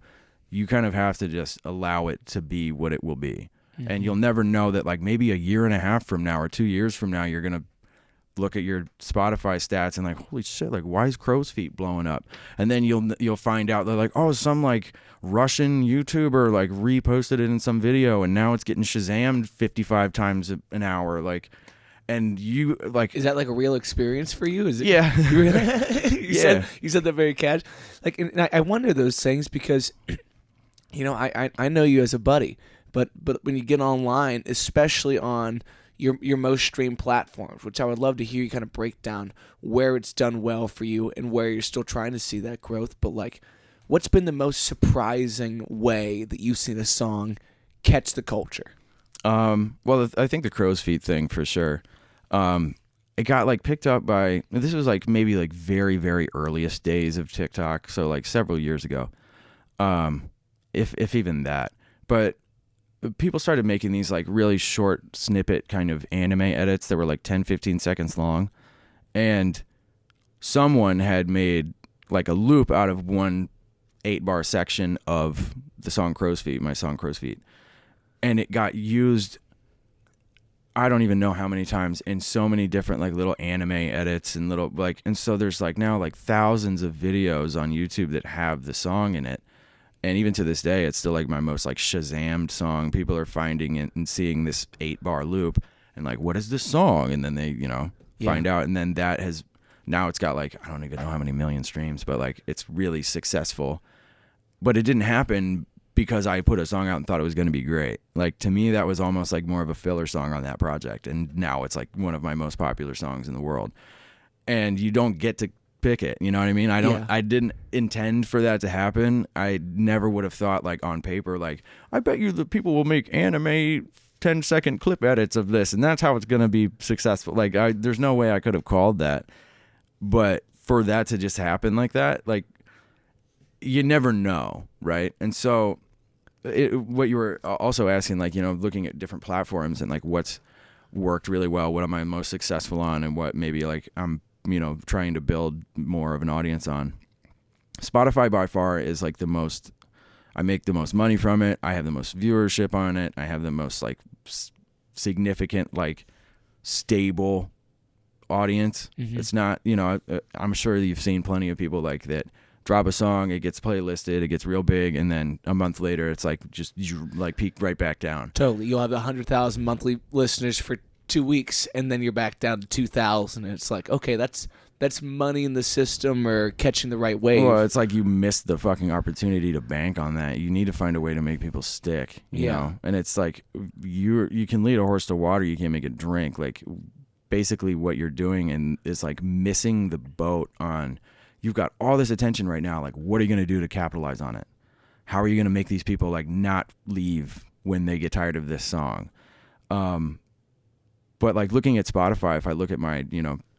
you kind of have to just allow it to be what it will be. Mm-hmm. And you'll never know that like maybe a year and a half from now or 2 years from now, you're going to look at your Spotify stats and like, holy shit, like why is Crow's Feet blowing up? And then you'll find out they're like, oh, some like Russian YouTuber like reposted it in some video and now it's getting Shazammed 55 times an hour. Like, and you like, is that like a real experience for you? Is it? Yeah. You said that very casual. Like, and I wonder those things because, I know you as a buddy, but when you get online, especially on your most streamed platforms, which I would love to hear you kind of break down where it's done well for you and where you're still trying to see that growth. But like, what's been the most surprising way that you've seen a song catch the culture? Well, I think the Crow's Feet thing for sure. It got like picked up by, this was like maybe like very, very earliest days of TikTok. So like several years ago, if even that, but people started making these like really short snippet kind of anime edits that were like 10, 15 seconds long. And someone had made like a loop out of one 8-bar section of the song Crow's Feet, my song Crow's Feet. And it got used, I don't even know how many times in so many different like little anime edits and little like, and so there's like now like thousands of videos on YouTube that have the song in it. And even to this day, it's still like my most like Shazammed song. People are finding it and seeing this 8-bar loop and like, what is this song? And then they, find out. And then that has, now it's got like, I don't even know how many million streams, but like it's really successful. But it didn't happen because I put a song out and thought it was going to be great. Like to me, that was almost like more of a filler song on that project. And now it's like one of my most popular songs in the world. And you don't get to pick it, you know what I mean? I didn't intend for that to happen. I never would have thought like on paper, like, I bet you the people will make anime 10-second clip edits of this and that's how it's going to be successful. Like there's no way I could have called that. But for that to just happen like that, like you never know, right? And so what you were also asking, like, looking at different platforms and like what's worked really well, what am I most successful on, and what maybe like I'm trying to build more of an audience on. Spotify by far is like I make the most money from it. I have the most viewership on it. I have the most like significant, like stable audience. It's not, I'm sure you've seen plenty of people like that drop a song, it gets playlisted, it gets real big, and then a month later it's like just you like peak right back down. Totally. You'll have 100,000 monthly listeners for 2 weeks, and then you're back down to 2,000, and it's like, okay, that's money in the system or catching the right wave. Well, it's like you missed the fucking opportunity to bank on that. You need to find a way to make people stick, you know? And it's like you can lead a horse to water, you can't make it drink. Like basically what you're doing is like missing the boat on, you've got all this attention right now, like what are you going to do to capitalize on it? How are you going to make these people like not leave when they get tired of this song? But like looking at Spotify, if I look at my,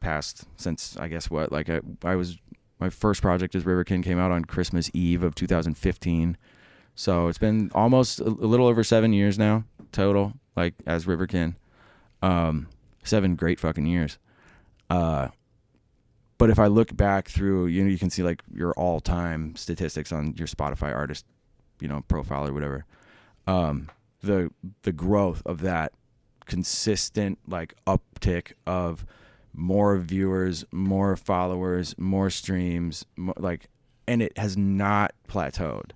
past since I guess what, like I was, my first project as RiverKinn came out on Christmas Eve of 2015. So it's been almost a little over 7 years now total, like as RiverKinn. 7 great fucking years. But if I look back through, you can see like your all-time statistics on your Spotify artist, profile or whatever. The growth of that consistent like uptick of more viewers, more followers, more streams, and it has not plateaued.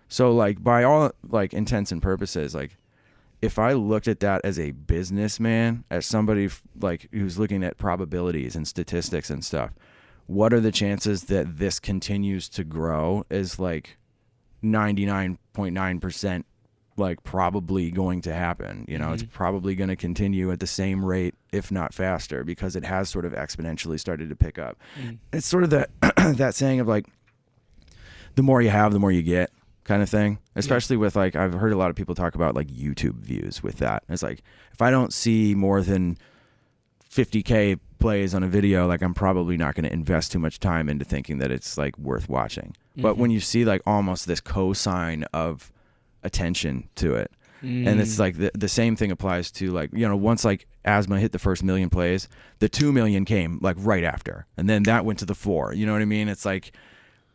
So like by all like intents and purposes, like if I looked at that as a businessman, as somebody like who's looking at probabilities and statistics and stuff, what are the chances that this continues to grow is like 99.9% like probably going to happen. It's probably going to continue at the same rate, if not faster, because it has sort of exponentially started to pick up. It's sort of that that saying of like, the more you have, the more you get kind of thing, especially with like, I've heard a lot of people talk about like YouTube views with that. It's like, if I don't see more than 50K plays on a video, like I'm probably not going to invest too much time into thinking that it's like worth watching. But when you see like almost this cosine of attention to it, and it's like the same thing applies to like, once like Asthma hit the first 1 million plays, the 2 million came like right after, and then that went to the 4, you know what I mean? It's like,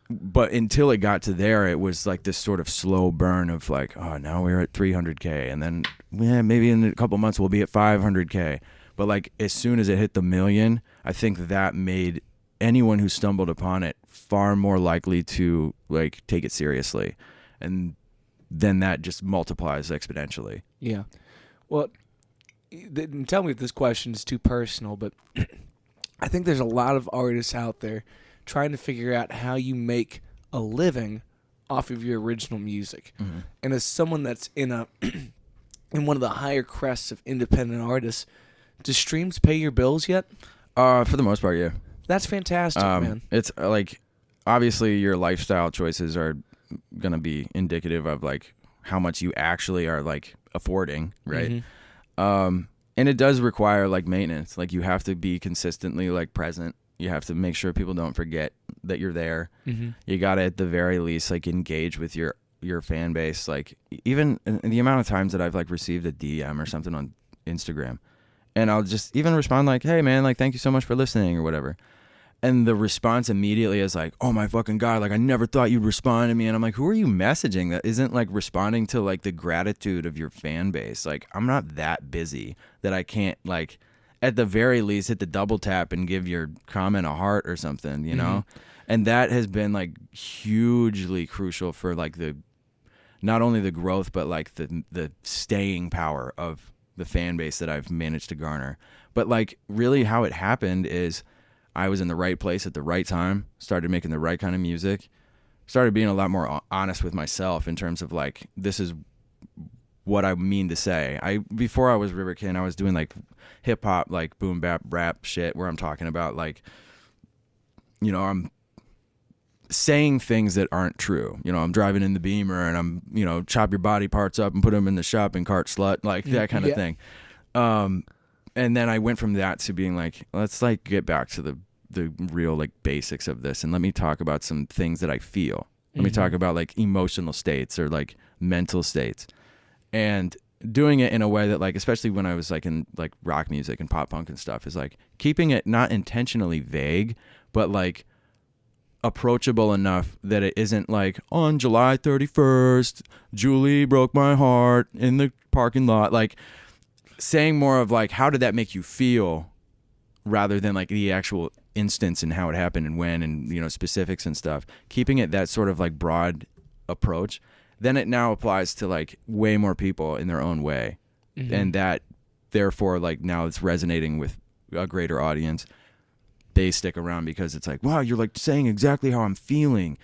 but until it got to there, it was like this sort of slow burn of like, oh, now we're at 300K, and then maybe in a couple months we'll be at 500K. But like as soon as it hit the 1 million, I think that made anyone who stumbled upon it far more likely to like take it seriously, and then that just multiplies exponentially. Yeah. Well, tell me if this question is too personal, but I think there's a lot of artists out there trying to figure out how you make a living off of your original music. And as someone that's in in one of the higher crests of independent artists, do streams pay your bills yet? For the most part, yeah. That's fantastic, man. It's like, obviously your lifestyle choices are going to be indicative of like how much you actually are like affording, right? And it does require like maintenance. Like you have to be consistently like present. You have to make sure people don't forget that you're there. You got to at the very least like engage with your fan base. Like even the amount of times that I've like received a DM or something on Instagram, and I'll just even respond like, hey man, like thank you so much for listening or whatever. And the response immediately is like, oh my fucking God, like I never thought you'd respond to me. And I'm like, who are you messaging that isn't like responding to like the gratitude of your fan base? Like I'm not that busy that I can't like at the very least hit the double tap and give your comment a heart or something, know? And that has been like hugely crucial for like not only the growth, but like the staying power of the fan base that I've managed to garner. But like really how it happened is I was in the right place at the right time, started making the right kind of music, started being a lot more honest with myself in terms of like, this is what I mean to say. Before I was RiverKinn, I was doing like hip hop, like boom bap rap shit where I'm talking about like, I'm saying things that aren't true. I'm driving in the Beamer and I'm, chop your body parts up and put them in the shopping cart, slut, like that kind of thing. And then I went from that to being like, let's like get back to the real like basics of this, and let me talk about some things that I feel. Let me talk about like emotional states or like mental states. And doing it in a way that like, especially when I was like in like rock music and pop punk and stuff, is like keeping it not intentionally vague, but like approachable enough that it isn't like on July 31st, Julie broke my heart in the parking lot. Like saying more of like, how did that make you feel, rather than like the actual instance and how it happened and when, and you know, specifics and stuff. Keeping it that sort of like broad approach, then it now applies to like way more people in their own way. And that therefore like now it's resonating with a greater audience. They stick around because it's like, wow, you're like saying exactly how I'm feeling,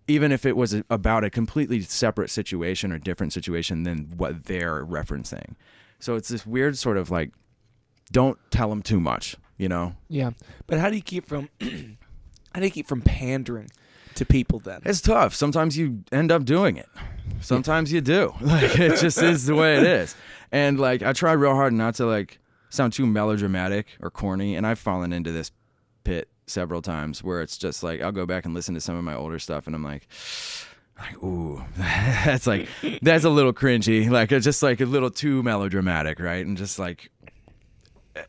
even if it was about a completely separate situation or different situation than what they're referencing. So it's this weird sort of like, don't tell them too much, you know? Yeah. But how do you keep from pandering to people then? It's tough. Sometimes you end up doing it. Sometimes you do. Like it just is the way it is. And like I try real hard not to like sound too melodramatic or corny, and I've fallen into this pit several times where it's just like I'll go back and listen to some of my older stuff and I'm like ooh, that's a little cringy, like it's just like a little too melodramatic, right? And just like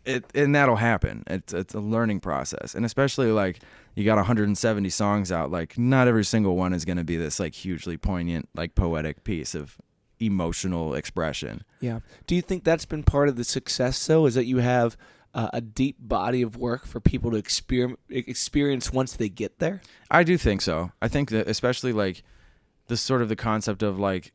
and that'll happen. It's a learning process, and especially like you got 170 songs out, like not every single one is going to be this like hugely poignant, like poetic piece of emotional expression. Yeah. Do you think that's been part of the success though, is that you have a deep body of work for people to experience once they get there? I do think so. I think that especially like this sort of the concept of like,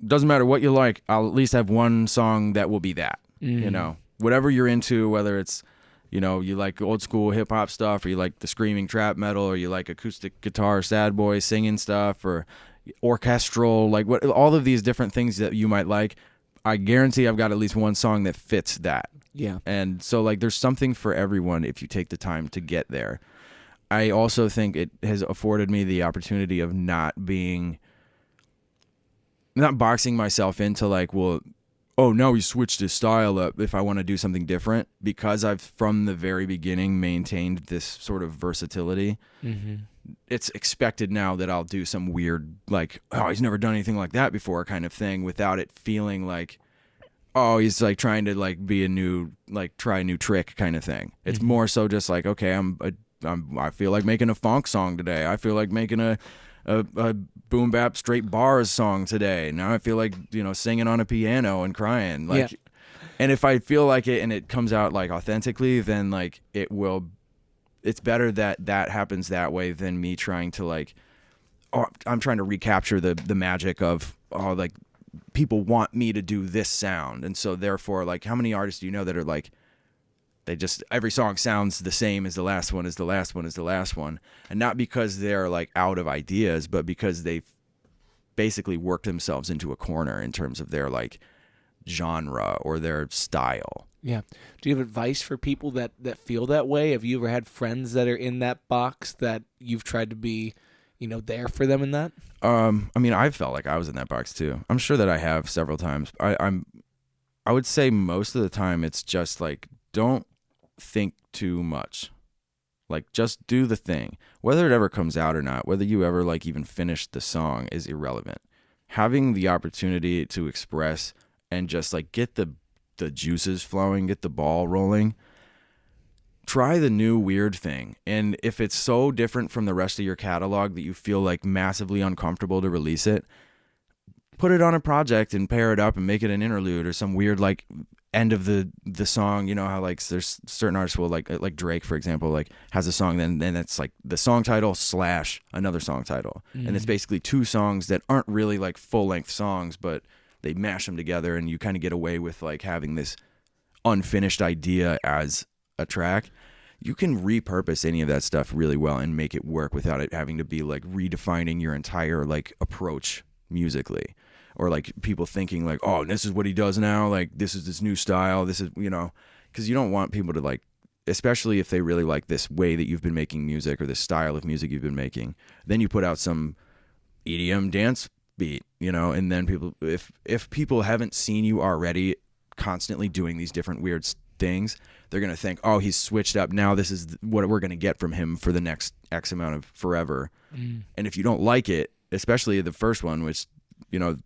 doesn't matter what you like, I'll at least have one song that will be that, you know, whatever you're into, whether it's, you know, you like old school hip hop stuff, or you like the screaming trap metal, or you like acoustic guitar, sad boy singing stuff, or orchestral, like what, all of these different things that you might like. I guarantee I've got at least one song that fits that. Yeah. And so like there's something for everyone if you take the time to get there. I also think it has afforded me the opportunity of not boxing myself into like, well, oh, now we switched his style up if I want to do something different, because I've from the very beginning maintained this sort of versatility. It's expected now that I'll do some weird like, oh, he's never done anything like that before kind of thing, without it feeling like, oh, he's like trying to like be try a new trick kind of thing. It's more so just like, okay, I feel like making a funk song today. I feel like making a boom bap straight bars song today. Now I feel like, you know, singing on a piano and crying. Like, yeah. And if I feel like it and it comes out like authentically, then like it's better that happens that way than me trying to like, oh, I'm trying to recapture the magic of, oh, like people want me to do this sound. And so therefore, like, how many artists do you know that are like, they just, every song sounds the same as the last one, and not because they're like out of ideas, but because they've basically worked themselves into a corner in terms of their like genre or their style. Yeah. Do you have advice for people that feel that way? Have you ever had friends that are in that box that you've tried to be, you know, there for them in that? I mean, I felt like I was in that box too. I'm sure that I have several times. I would say most of the time it's just like, don't think too much. Like, just do the thing. Whether it ever comes out or not, whether you ever like even finish the song is irrelevant. Having the opportunity to express and just like get the juices flowing, get the ball rolling. Try the new weird thing. And if it's so different from the rest of your catalog that you feel like massively uncomfortable to release it, put it on a project and pair it up and make it an interlude or some weird like end of the song. You know how like there's certain artists will like Drake, for example, like has a song, then it's like the song title / another song title. And it's basically two songs that aren't really like full length songs, but they mash them together and you kind of get away with like having this unfinished idea as a track. You can repurpose any of that stuff really well and make it work without it having to be like redefining your entire like approach musically, or like people thinking like, oh, this is what he does now, like this is this new style, this is, you know, because you don't want people to like, especially if they really like this way that you've been making music or this style of music you've been making, then you put out some EDM dance beat, you know, and then people, if people haven't seen you already constantly doing these different weird things, they're going to think, oh, he's switched up. Now this is what we're going to get from him for the next X amount of forever. And if you don't like it, especially the first one, which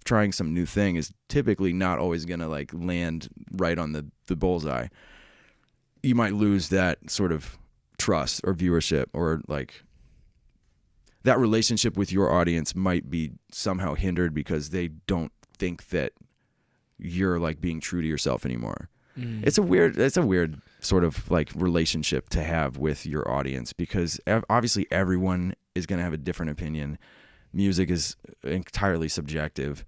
trying some new thing is typically not always going to like land right on the bullseye. You might lose that sort of trust or viewership, or like that relationship with your audience might be somehow hindered because they don't think that you're like being true to yourself anymore. It's a weird sort of like relationship to have with your audience, because obviously everyone is going to have a different opinion. Music is entirely subjective,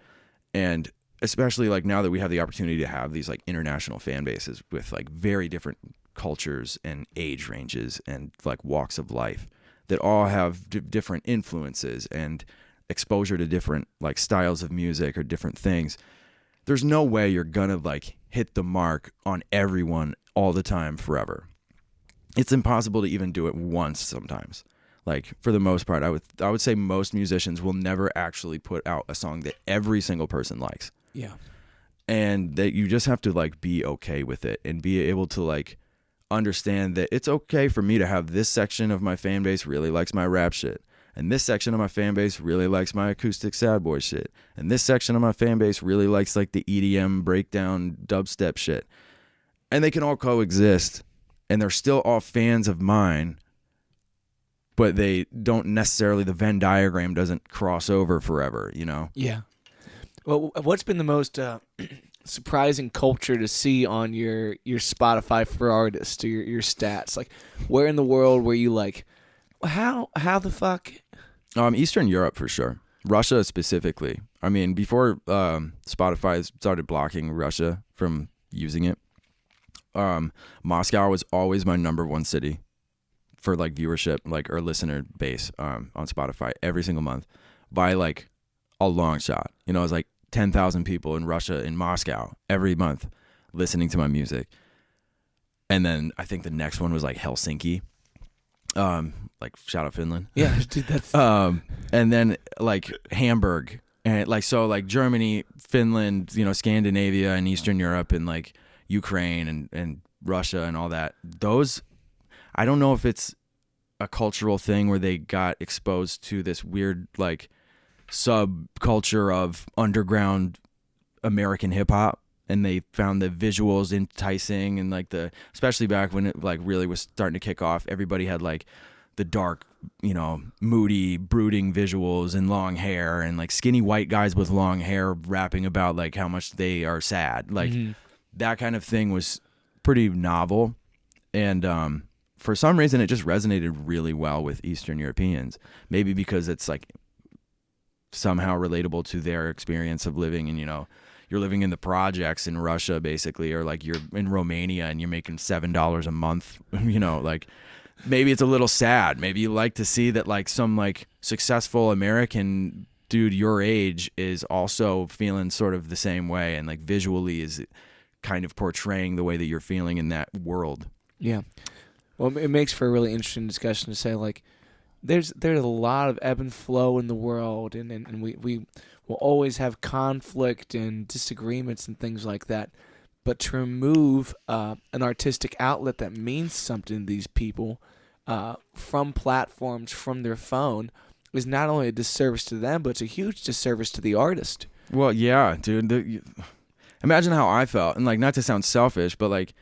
and especially like now that we have the opportunity to have these like international fan bases with like very different cultures and age ranges and like walks of life that all have different influences and exposure to different like styles of music or different things. There's no way you're gonna like hit the mark on everyone all the time forever. It's impossible to even do it once sometimes. Like for the most part, I would say most musicians will never actually put out a song that every single person likes. Yeah. And that you just have to like be okay with it and be able to like understand that it's okay for me to have this section of my fan base really likes my rap shit, and this section of my fan base really likes my acoustic sad boy shit, and this section of my fan base really likes like the EDM breakdown dubstep shit. And they can all coexist, and they're still all fans of mine, but they don't necessarily, the Venn diagram doesn't cross over forever, Yeah. Well, what's been the most surprising culture to see on your Spotify for artists, or your stats? Like, where in the world were you like, how the fuck? Eastern Europe for sure. Russia specifically. I mean, before Spotify started blocking Russia from using it, Moscow was always my number one city for like viewership, like, or listener base on Spotify every single month by like a long shot. It was like 10,000 people in Russia, in Moscow, every month listening to my music. And then I think the next one was like Helsinki. Like shout out Finland. Yeah, dude, that's and then like Hamburg, and like so like Germany, Finland, Scandinavia and Eastern Europe, and like Ukraine and Russia and all that. Those, I don't know if it's a cultural thing where they got exposed to this weird like subculture of underground American hip hop, and they found the visuals enticing, and like especially back when it like really was starting to kick off, everybody had like the dark, moody, brooding visuals and long hair, and like skinny white guys with long hair rapping about like how much they are sad. Like that kind of thing was pretty novel, and for some reason it just resonated really well with Eastern Europeans. Maybe because it's like somehow relatable to their experience of living in, you're living in the projects in Russia basically, or like you're in Romania and you're making $7 a month, like maybe it's a little sad. Maybe you like to see that like some like successful American dude your age is also feeling sort of the same way, and like visually is kind of portraying the way that you're feeling in that world. Yeah. Well, it makes for a really interesting discussion to say like there's a lot of ebb and flow in the world, and we will always have conflict and disagreements and things like that. But to remove an artistic outlet that means something to these people from platforms, from their phone, is not only a disservice to them, but it's a huge disservice to the artist. Well, yeah, dude. Imagine how I felt, and like, not to sound selfish, but like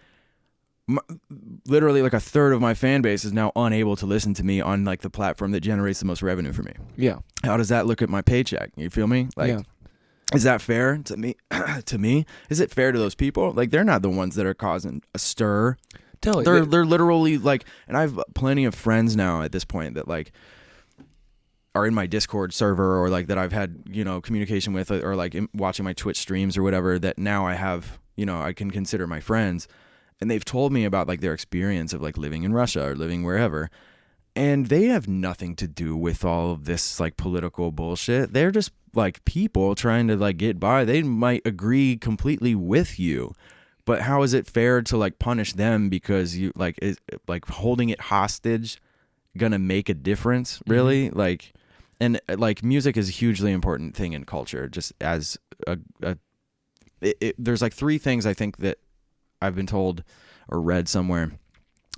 literally like a third of my fan base is now unable to listen to me on like the platform that generates the most revenue for me. Yeah. How does that look at my paycheck? You feel me? Like, yeah. Is that fair to me? To me, is it fair to those people? Like, they're not the ones that are causing a stir. Totally. They're literally like, and I have plenty of friends now at this point that like are in my Discord server, or like that I've had, communication with, or like watching my Twitch streams or whatever, that now I have, I can consider my friends. And they've told me about like their experience of like living in Russia or living wherever. And they have nothing to do with all of this like political bullshit. They're just like people trying to like get by. They might agree completely with you, but how is it fair to like punish them because you like, is like holding it hostage gonna make a difference really? Mm-hmm. Like, and like music is a hugely important thing in culture, just as there's like three things I think that I've been told or read somewhere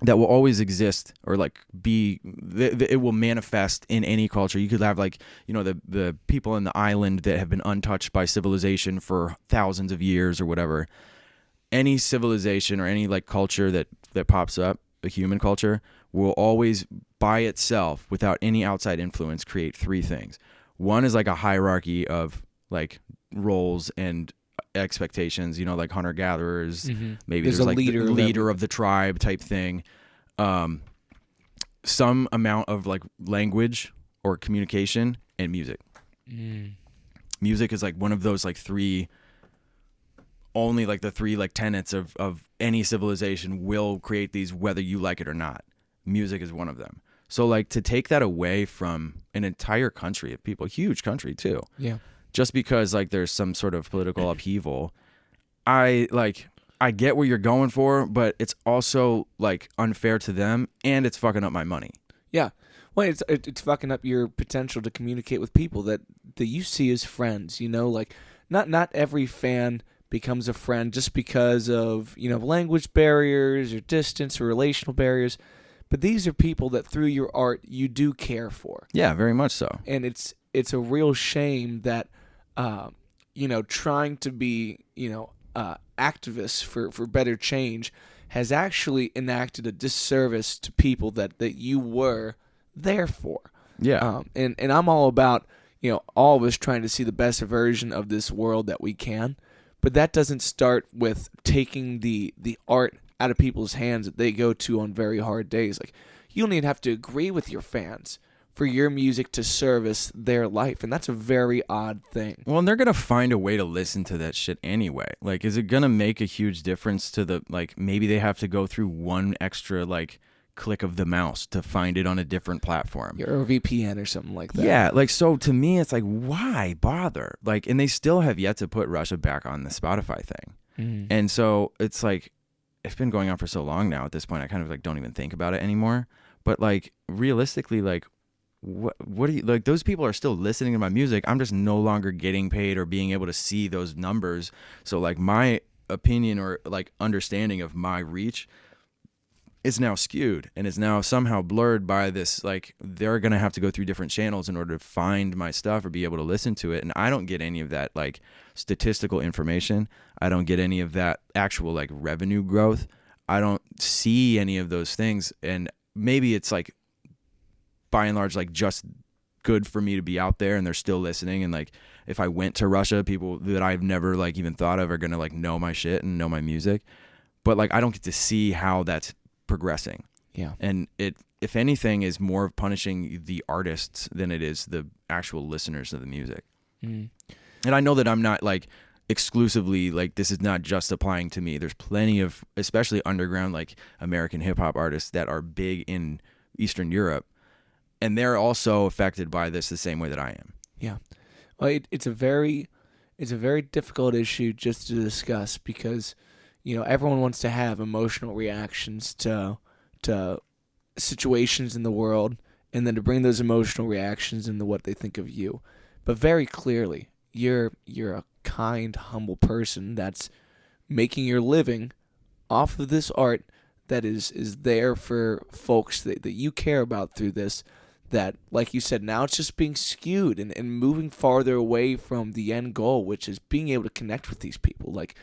that will always exist, or like it will manifest in any culture. You could have like, you know, the people in the island that have been untouched by civilization for thousands of years or whatever. Any civilization or any like culture that pops up, a human culture, will always by itself, without any outside influence, create three things. One is like a hierarchy of like roles and expectations, you know, like hunter gatherers. Maybe there's like the leader of the tribe type thing. Some amount of like language or communication, and music. Music is like one of those like three, only like the three like tenets of any civilization will create these, whether you like it or not. Music is one of them. So like to take that away from an entire country of people, huge country too. Yeah. Just because like there's some sort of political upheaval, I get what you're going for, but it's also like unfair to them, and it's fucking up my money. Yeah. Well, it's fucking up your potential to communicate with people that you see as friends, you know, like not every fan becomes a friend just because of, you know, language barriers or distance or relational barriers, but these are people that through your art you do care for. Yeah, very much so. And it's a real shame that you know, trying to be, you know, activists for better change has actually enacted a disservice to people that you were there for. Yeah. And I'm all about, you know, all of us trying to see the best version of this world that we can, but that doesn't start with taking the art out of people's hands that they go to on very hard days. Like, you don't even have to agree with your fans for your music to service their life, and that's a very odd thing. Well, and they're gonna find a way to listen to that shit anyway. Like, is it gonna make a huge difference to the, like, maybe they have to go through one extra like click of the mouse to find it on a different platform, or a VPN or something like that. Yeah, like, so to me it's like, why bother? Like, and they still have yet to put Russia back on the Spotify thing. And so it's like, it's been going on for so long now at this point, I kind of like don't even think about it anymore. But like, realistically, like, what do you, like, those people are still listening to my music. I'm just no longer getting paid or being able to see those numbers. So like, my opinion or like understanding of my reach is now skewed and is now somehow blurred by this. Like, they're gonna have to go through different channels in order to find my stuff or be able to listen to it, and I don't get any of that like statistical information. I don't get any of that actual like revenue growth. I don't see any of those things. And maybe it's like, by and large, like, just good for me to be out there and they're still listening. And like, if I went to Russia, people that I've never like even thought of are gonna like know my shit and know my music. But like, I don't get to see how that's progressing. Yeah. And it, if anything, is more of punishing the artists than it is the actual listeners of the music. And I know that I'm not like exclusively, like, this is not just applying to me. There's plenty of, especially underground, like American hip hop artists that are big in Eastern Europe, and they're also affected by this the same way that I am. Yeah. Well, it's a very difficult issue just to discuss because, you know, everyone wants to have emotional reactions to situations in the world, and then to bring those emotional reactions into what they think of you. But very clearly, you're a kind, humble person that's making your living off of this art that is there for folks that you care about through this. That, like you said, now it's just being skewed and moving farther away from the end goal, which is being able to connect with these people. Like,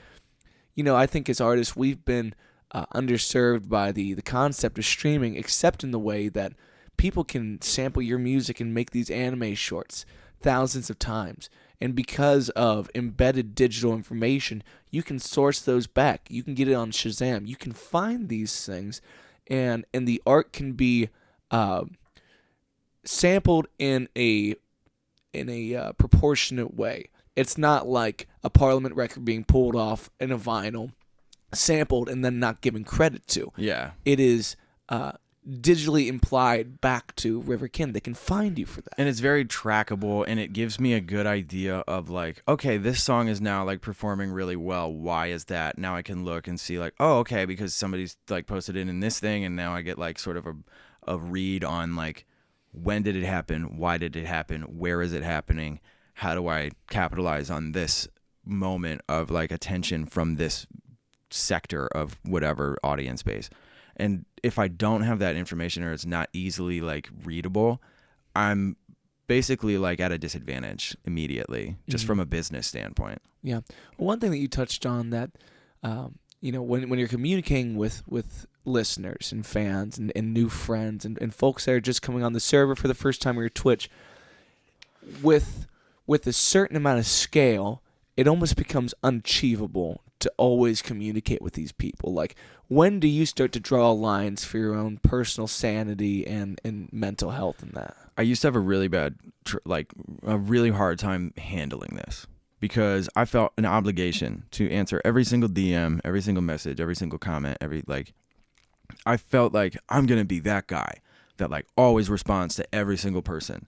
you know, I think as artists, we've been underserved by the concept of streaming, except in the way that people can sample your music and make these anime shorts thousands of times. And because of embedded digital information, you can source those back. You can get it on Shazam. You can find these things, and the art can be sampled in a proportionate way. It's not like a Parliament record being pulled off in a vinyl, sampled, and then not given credit to. Yeah. It is digitally implied back to RiverKinn. They can find you for that. And it's very trackable, and it gives me a good idea of like, okay, this song is now like performing really well. Why is that? Now I can look and see like, oh, okay, because somebody's like posted it in this thing, and now I get like sort of a read on like, when did it happen? Why did it happen? Where is it happening? How do I capitalize on this moment of like attention from this sector of whatever audience base? And if I don't have that information or it's not easily like readable, I'm basically like at a disadvantage immediately, just from a business standpoint. Yeah. Well, one thing that you touched on that, when you're communicating with listeners and fans and new friends and folks that are just coming on the server for the first time or your Twitch, with a certain amount of scale, it almost becomes unachievable to always communicate with these people. Like, when do you start to draw lines for your own personal sanity and mental health in that? I used to have a really a really hard time handling this because I felt an obligation to answer every single DM, every single message, every single comment, I felt like I'm going to be that guy that like always responds to every single person.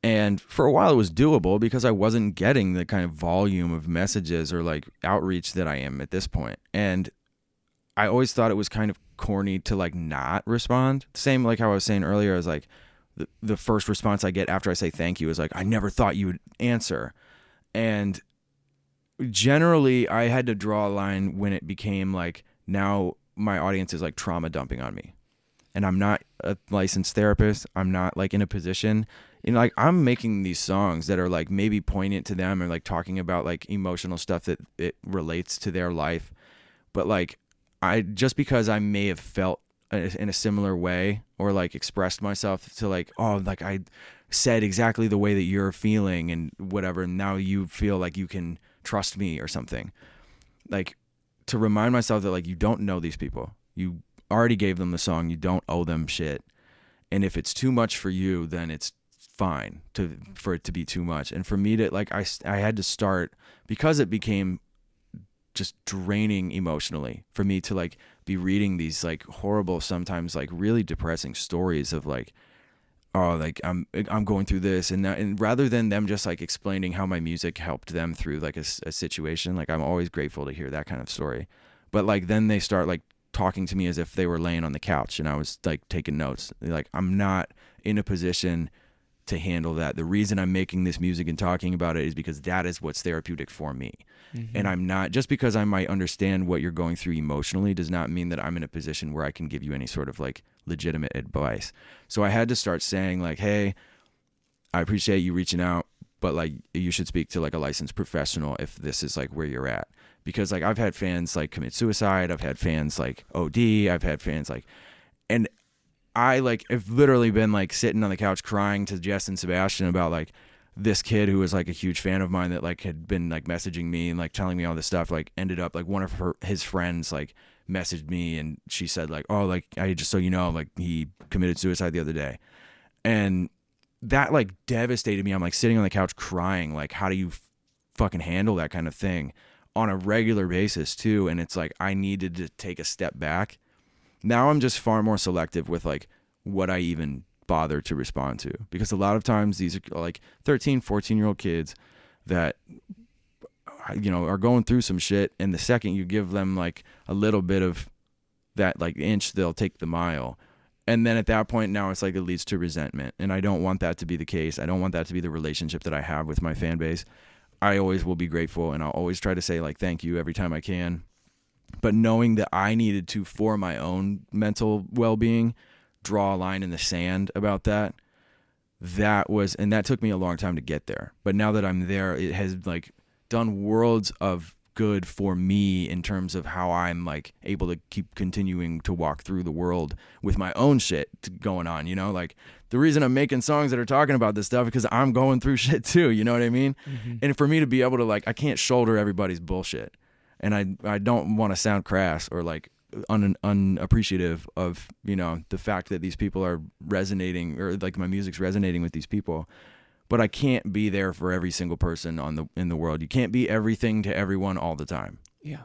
And for a while it was doable because I wasn't getting the kind of volume of messages or like outreach that I am at this point. And I always thought it was kind of corny to like not respond. Same like how I was saying earlier, I was like, the first response I get after I say thank you is like, I never thought you would answer. And generally I had to draw a line when it became like, now my audience is like trauma dumping on me. And I'm not a licensed therapist. I'm not like in a position, like I'm making these songs that are like maybe poignant to them or like talking about like emotional stuff that it relates to their life. But like just because I may have felt in a similar way or like expressed myself to like, oh, like I said exactly the way that you're feeling and whatever, and now you feel like you can trust me or something. Like, to remind myself that like you don't know these people. You already gave them the song. You don't owe them shit. And if it's too much for you, then it's fine for it to be too much. And for me to like, I had to start, because it became just draining emotionally for me to like be reading these like horrible, sometimes like really depressing stories of like, oh, like I'm going through this and that, and rather than them just like explaining how my music helped them through like a situation, like I'm always grateful to hear that kind of story. But like then they start like talking to me as if they were laying on the couch and I was like taking notes. Like, I'm not in a position to handle that. The reason I'm making this music and talking about it is because that is what's therapeutic for me. And I'm not, just because I might understand what you're going through emotionally does not mean that I'm in a position where I can give you any sort of like legitimate advice. So I had to start saying like, hey, I appreciate you reaching out, but like you should speak to like a licensed professional if this is like where you're at. Because like I've had fans like commit suicide, I've had fans like OD, I've had fans like, and I like have literally been like sitting on the couch crying to Jess and Sebastian about like this kid who was like a huge fan of mine that like had been like messaging me and like telling me all this stuff, like ended up like one of his friends like messaged me and she said like, oh, like I just, so you know, like he committed suicide the other day. And that like devastated me. I'm like sitting on the couch crying, like how do you fucking handle that kind of thing on a regular basis too? And it's like I needed to take a step back. Now I'm just far more selective with like what I even bother to respond to, because a lot of times these are like 13, 14-year-old kids that, you know, are going through some shit, and the second you give them like a little bit of that like inch, they'll take the mile. And then at that point now it's like it leads to resentment, and I don't want that to be the case. I don't want that to be the relationship that I have with my fan base. I always will be grateful, and I'll always try to say like thank you every time I can. But knowing that I needed to, for my own mental well-being, draw a line in the sand about that, and that took me a long time to get there. But now that I'm there, it has like done worlds of good for me in terms of how I'm like able to keep continuing to walk through the world with my own shit going on, you know? Like the reason I'm making songs that are talking about this stuff because I'm going through shit too, you know what I mean? And for me to be able to like, I can't shoulder everybody's bullshit. And I don't want to sound crass or like unappreciative of, you know, the fact that these people are resonating, or like my music's resonating with these people. But I can't be there for every single person in the world. You can't be everything to everyone all the time. Yeah.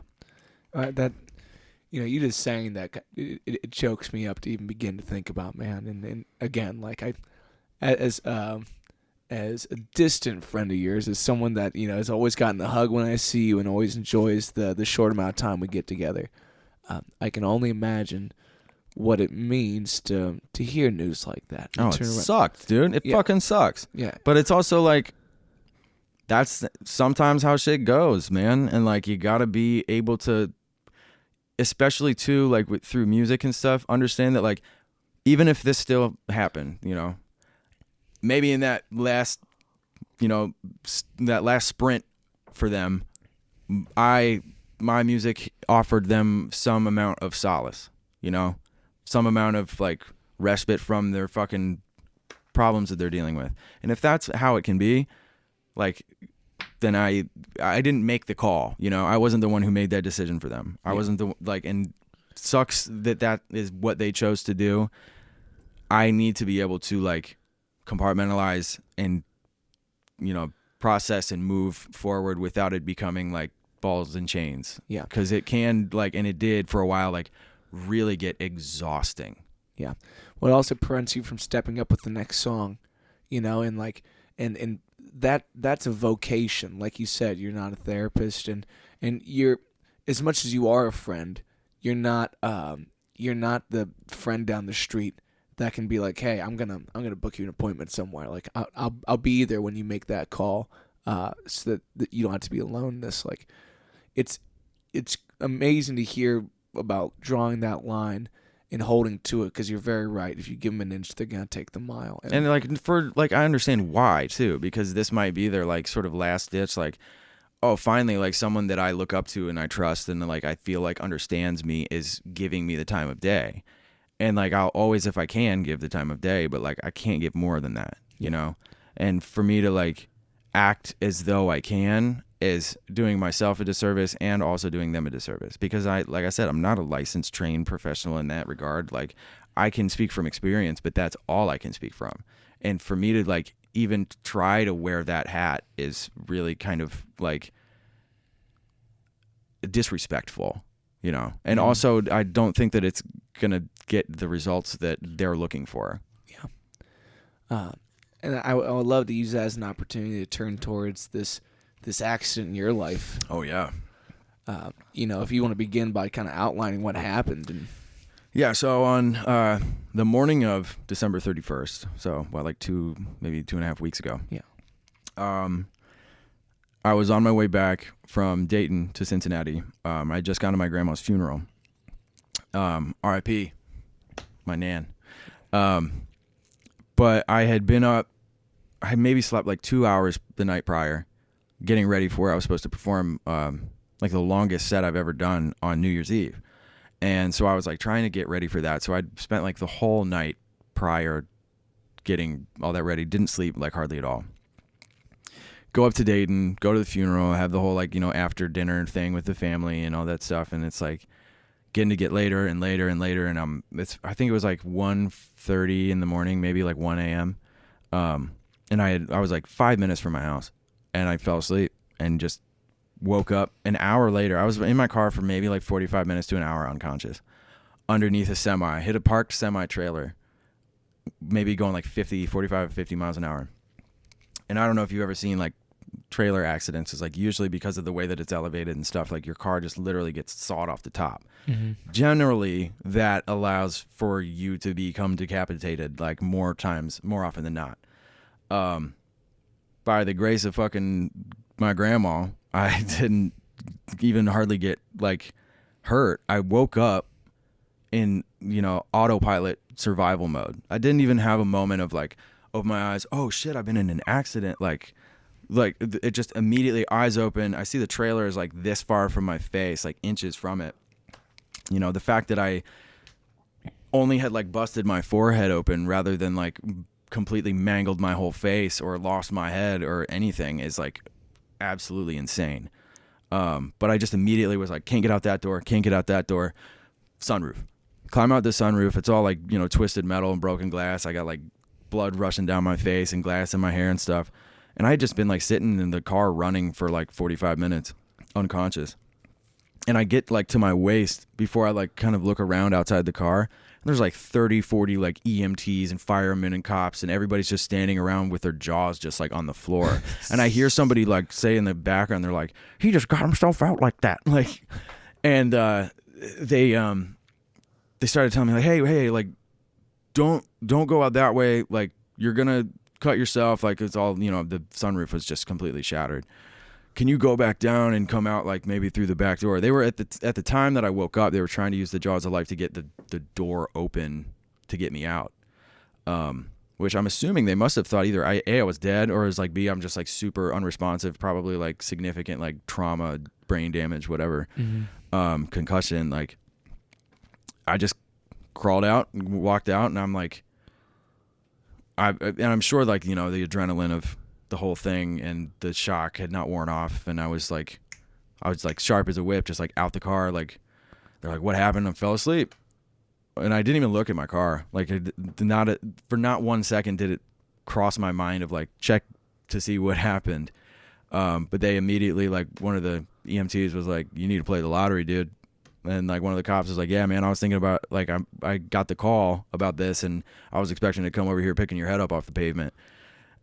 That, you know, you just saying that, it chokes me up to even begin to think about, man. And again, like as a distant friend of yours, as someone that, you know, has always gotten the hug when I see you and always enjoys the short amount of time we get together, I can only imagine what it means to hear news like that. Oh, it sucks, dude. It fucking sucks. Yeah. But it's also like, that's sometimes how shit goes, man. And like, you gotta be able to, especially too, like through music and stuff, understand that like even if this still happened, maybe in that last, that last sprint for them, my music offered them some amount of solace, some amount of like respite from their fucking problems that they're dealing with. And if that's how it can be, like, then I didn't make the call, I wasn't the one who made that decision for them. I wasn't and sucks that is what they chose to do. I need to be able to like compartmentalize and, process and move forward without it becoming like balls and chains. Yeah. Because it can and it did for a while, like really get exhausting. Yeah. Well, it also prevents you from stepping up with the next song, and like, and that's a vocation. Like you said, you're not a therapist, and you're, as much as you are a friend, you're not the friend down the street that can be like, hey, I'm gonna book you an appointment somewhere. Like I'll be there when you make that call, so that you don't have to be alone in this. Like, it's amazing to hear about drawing that line and holding to it, because you're very right. If you give them an inch, they're gonna take the mile. And I understand why too, because this might be their like sort of last ditch, like, oh, finally, like someone that I look up to and I trust and like I feel like understands me is giving me the time of day. And like I'll always, if I can, give the time of day, but like I can't give more than that, And for me to like act as though I can is doing myself a disservice and also doing them a disservice, because like I said, I'm not a licensed trained professional in that regard. Like I can speak from experience, but that's all I can speak from. And for me to like even try to wear that hat is really kind of like disrespectful, and also I don't think that it's gonna get the results that they're looking for. Yeah. And I would love to use that as an opportunity to turn towards this accident in your life. Oh yeah. If you want to begin by kind of outlining what happened. Yeah, so on the morning of December 31st, so maybe 2.5 weeks ago. Yeah. I was on my way back from Dayton to Cincinnati. I had just gone to my grandma's funeral. R.I.P. my nan. But I had been up. I had maybe slept like 2 hours the night prior, getting ready for where I was supposed to perform like the longest set I've ever done on New Year's Eve. And so I was like trying to get ready for that. So I'd spent like the whole night prior getting all that ready. Didn't sleep like hardly at all. Go up to Dayton, go to the funeral, have the whole like, after dinner thing with the family and all that stuff. And it's like getting to get later and later and later. And I think it was like 1:30 in the morning, maybe like 1 a.m. And I was like 5 minutes from my house and I fell asleep and just woke up an hour later. I was in my car for maybe like 45 minutes to an hour unconscious underneath a semi. I hit a parked semi trailer, maybe going like 45, 50 miles an hour. And I don't know if you've ever seen like trailer accidents. It's like usually because of the way that it's elevated and stuff, like your car just literally gets sawed off the top. Mm-hmm. Generally, that allows for you to become decapitated like more often than not. By the grace of fucking my grandma, I didn't even hardly get like hurt. I woke up in, autopilot survival mode. I didn't even have a moment of like, open my eyes, oh shit, I've been in an accident. Like it just immediately, eyes open. I see the trailer is like this far from my face, like inches from it. The fact that I only had like busted my forehead open rather than like completely mangled my whole face or lost my head or anything is like absolutely insane. But I just immediately was like, can't get out that door. Sunroof. Climb out the sunroof. It's all like, twisted metal and broken glass. I got like blood rushing down my face and glass in my hair and stuff. And I had just been like sitting in the car running for like 45 minutes unconscious. And I get like to my waist before I like kind of look around outside the car. And there's like 30, 40 like EMTs and firemen and cops, and everybody's just standing around with their jaws just like on the floor. And I hear somebody like say in the background, they're like, he just got himself out like that. Like, and they started telling me like, hey, like, don't go out that way. Like, you're gonna cut yourself. Like, it's all, the sunroof was just completely shattered. can you go back down and come out like maybe through the back door? They were at the time that I woke up, they were trying to use the jaws of life to get the door open to get me out. Which I'm assuming they must have thought either I was dead, or is like B, I'm just like super unresponsive, probably like significant like trauma, brain damage, whatever, concussion. Like I just crawled out, walked out, and I'm like, and I'm sure like, you know, the adrenaline of the whole thing and the shock had not worn off, and I was like sharp as a whip, just like out the car. Like they're like, what happened? I fell asleep, and I didn't even look at my car. Like for not 1 second did it cross my mind of like check to see what happened. But they immediately, like, one of the EMTs was like, you need to play the lottery, dude. And like one of the cops was like, yeah, man, I was thinking about, like, I got the call about this, and I was expecting to come over here picking your head up off the pavement.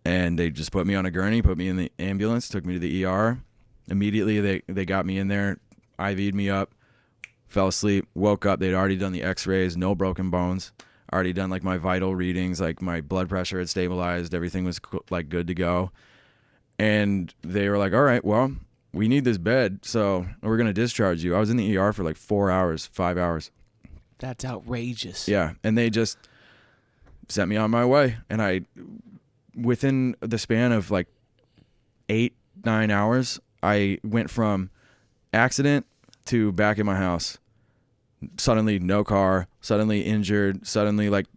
And they just put me on a gurney, put me in the ambulance, took me to the ER. Immediately they got me in there, IV'd me up, fell asleep, woke up. They'd already done the x-rays, no broken bones. Already done like my vital readings, like my blood pressure had stabilized, everything was like good to go. And they were like, all right, well, we need this bed, so we're going to discharge you. I was in the ER for like 4 hours, 5 hours. That's outrageous. Yeah, and they just sent me on my way. And within the span of like 8-9 hours, I went from accident to back in my house. Suddenly no car, suddenly injured, suddenly like,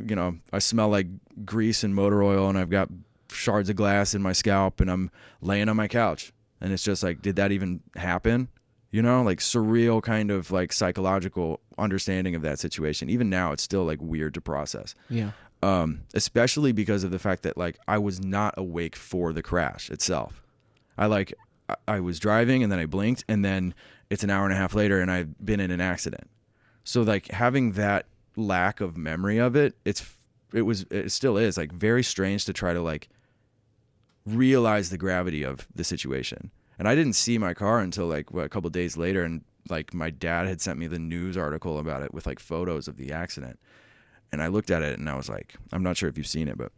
you know, I smell like grease and motor oil, and I've got shards of glass in my scalp, and I'm laying on my couch. And it's just like, did that even happen? You know, like surreal kind of like psychological understanding of that situation. Even now, it's still like weird to process. Yeah. Especially because of the fact that like I was not awake for the crash itself. I was driving, and then I blinked, and then it's an hour and a half later, and I've been in an accident. So like having that lack of memory of it, it still is like very strange to try to like realize the gravity of the situation. And I didn't see my car until like a couple of days later, and like my dad had sent me the news article about it with like photos of the accident. And I looked at it, and I was like, I'm not sure if you've seen it, but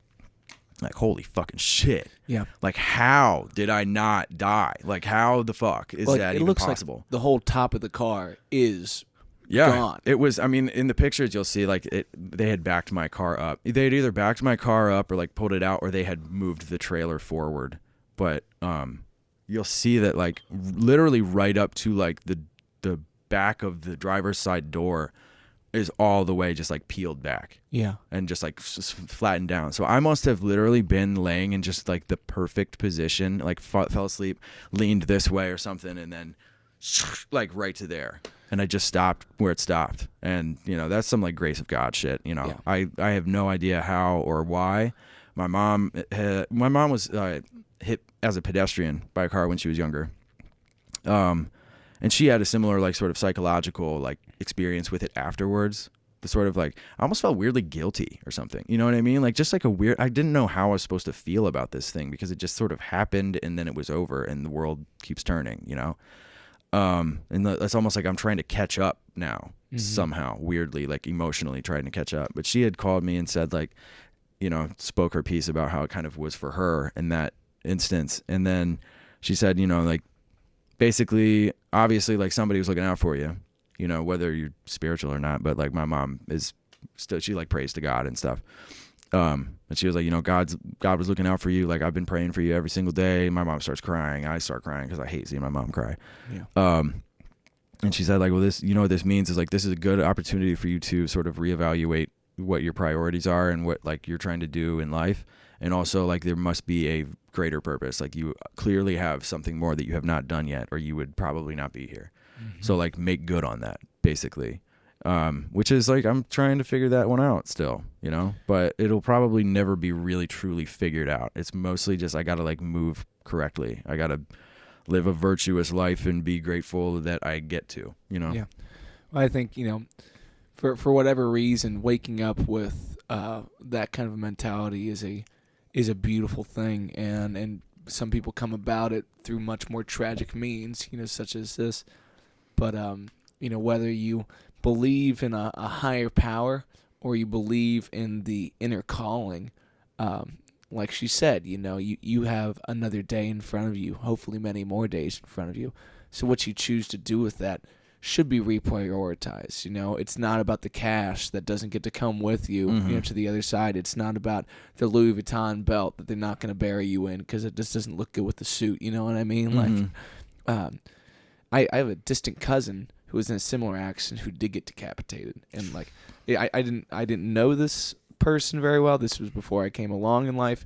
like, holy fucking shit. Yeah. Like, how did I not die? Like, how the fuck is that even possible? Like the whole top of the car is Yeah, gone. it was. I mean, in the pictures you'll see like they had backed my car up. They had either backed my car up or like pulled it out, or they had moved the trailer forward. But you'll see that like literally right up to like the back of the driver's side door is all the way just like peeled back. Yeah. And just like flattened down. So I must have literally been laying in just like the perfect position, like fell asleep, leaned this way or something, and then like right to there. And I just stopped where it stopped. And, you know, that's some like grace of God shit, you know. Yeah. I have no idea how or why. My mom was hit as a pedestrian by a car when she was younger. And she had a similar like sort of psychological like experience with it afterwards. The sort of like, I almost felt weirdly guilty or something. You know what I mean? Like just like I didn't know how I was supposed to feel about this thing, because it just sort of happened and then it was over and the world keeps turning, you know? And that's almost like I'm trying to catch up now, somehow, weirdly, like emotionally trying to catch up. But she had called me and said like, you know, spoke her piece about how it kind of was for her in that instance. And then she said, you know, like basically, obviously, like somebody was looking out for you, you know, whether you're spiritual or not. But like my mom is still, she like prays to God and stuff. And she was like, you know, God was looking out for you. Like, I've been praying for you every single day. My mom starts crying. I start crying because I hate seeing my mom cry. Yeah. And she said like, well, this, you know what this means is like, this is a good opportunity for you to sort of reevaluate what your priorities are and what like you're trying to do in life. And also like, there must be a greater purpose. Like you clearly have something more that you have not done yet, or you would probably not be here. So like make good on that basically. Which is like, I'm trying to figure that one out still, you know, but it'll probably never be really truly figured out. It's mostly just, I got to like move correctly. I got to live a virtuous life and be grateful that I get to, you know? Yeah. Well, I think, you know, for whatever reason, waking up with, that kind of mentality is a beautiful thing. And some people come about it through much more tragic means, you know, such as this, but, you know, whether you believe in a higher power or you believe in the inner calling, like she said, you have another day in front of you, hopefully many more days in front of you. So what you choose to do with that should be reprioritized. It's not about the cash that doesn't get to come with you, to the other side. It's not about the Louis Vuitton belt that they're not going to bury you in because it just doesn't look good with the suit. You know what I mean? Like, I have a distant cousin who was in a similar accident who did get decapitated, and like, I didn't know this person very well. This was before I came along in life,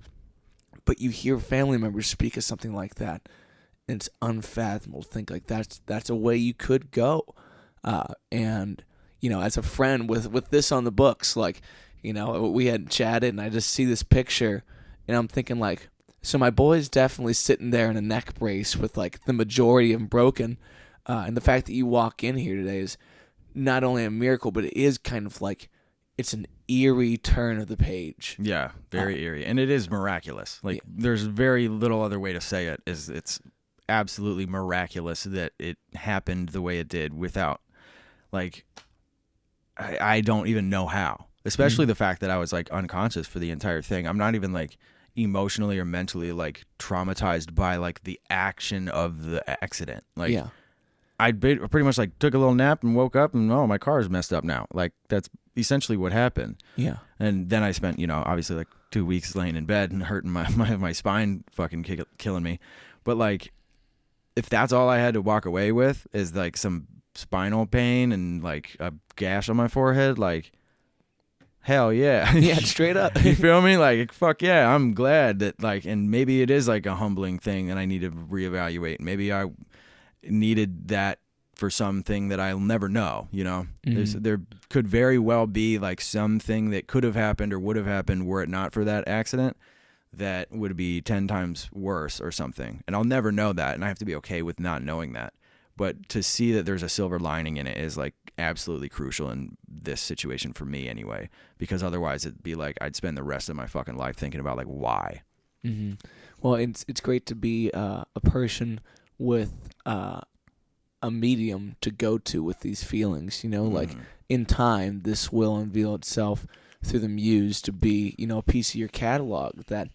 but you hear family members speak of something like that. And it's unfathomable to think like that's a way you could go, and as a friend with this on the books, like we had chatted, and I just see this picture, and I'm thinking like, so my boy's definitely sitting there in a neck brace with like the majority of them broken, and the fact that you walk in here today is not only a miracle, but it is kind of like it's an eerie turn of the page. Yeah, very eerie, and it is miraculous. Like there's very little other way to say it. It's absolutely miraculous that it happened the way it did without, like, I don't even know how, especially the fact that I was like unconscious for the entire thing. I'm not even like emotionally or mentally like traumatized by like the action of the accident. Like, I pretty much like took a little nap and woke up and my car's messed up now. Like that's essentially what happened. Yeah. And then I spent, obviously like 2 weeks laying in bed and hurting my spine, fucking killing me. But like, if that's all I had to walk away with is like some spinal pain and like a gash on my forehead, like, hell yeah. Yeah, straight up. You feel me? Like, fuck yeah, I'm glad that like, and maybe it is like a humbling thing and I need to reevaluate. Maybe I needed that for something that I'll never know, There could very well be like something that could have happened or would have happened were it not for that accident that would be 10 times worse or something. And I'll never know that, and I have to be okay with not knowing that. But to see that there's a silver lining in it is like absolutely crucial in this situation for me anyway, because otherwise it'd be like I'd spend the rest of my fucking life thinking about like why. Mm-hmm. Well, it's great to be a person with a medium to go to with these feelings, like in time this will unveil itself through the muse to be, a piece of your catalog. That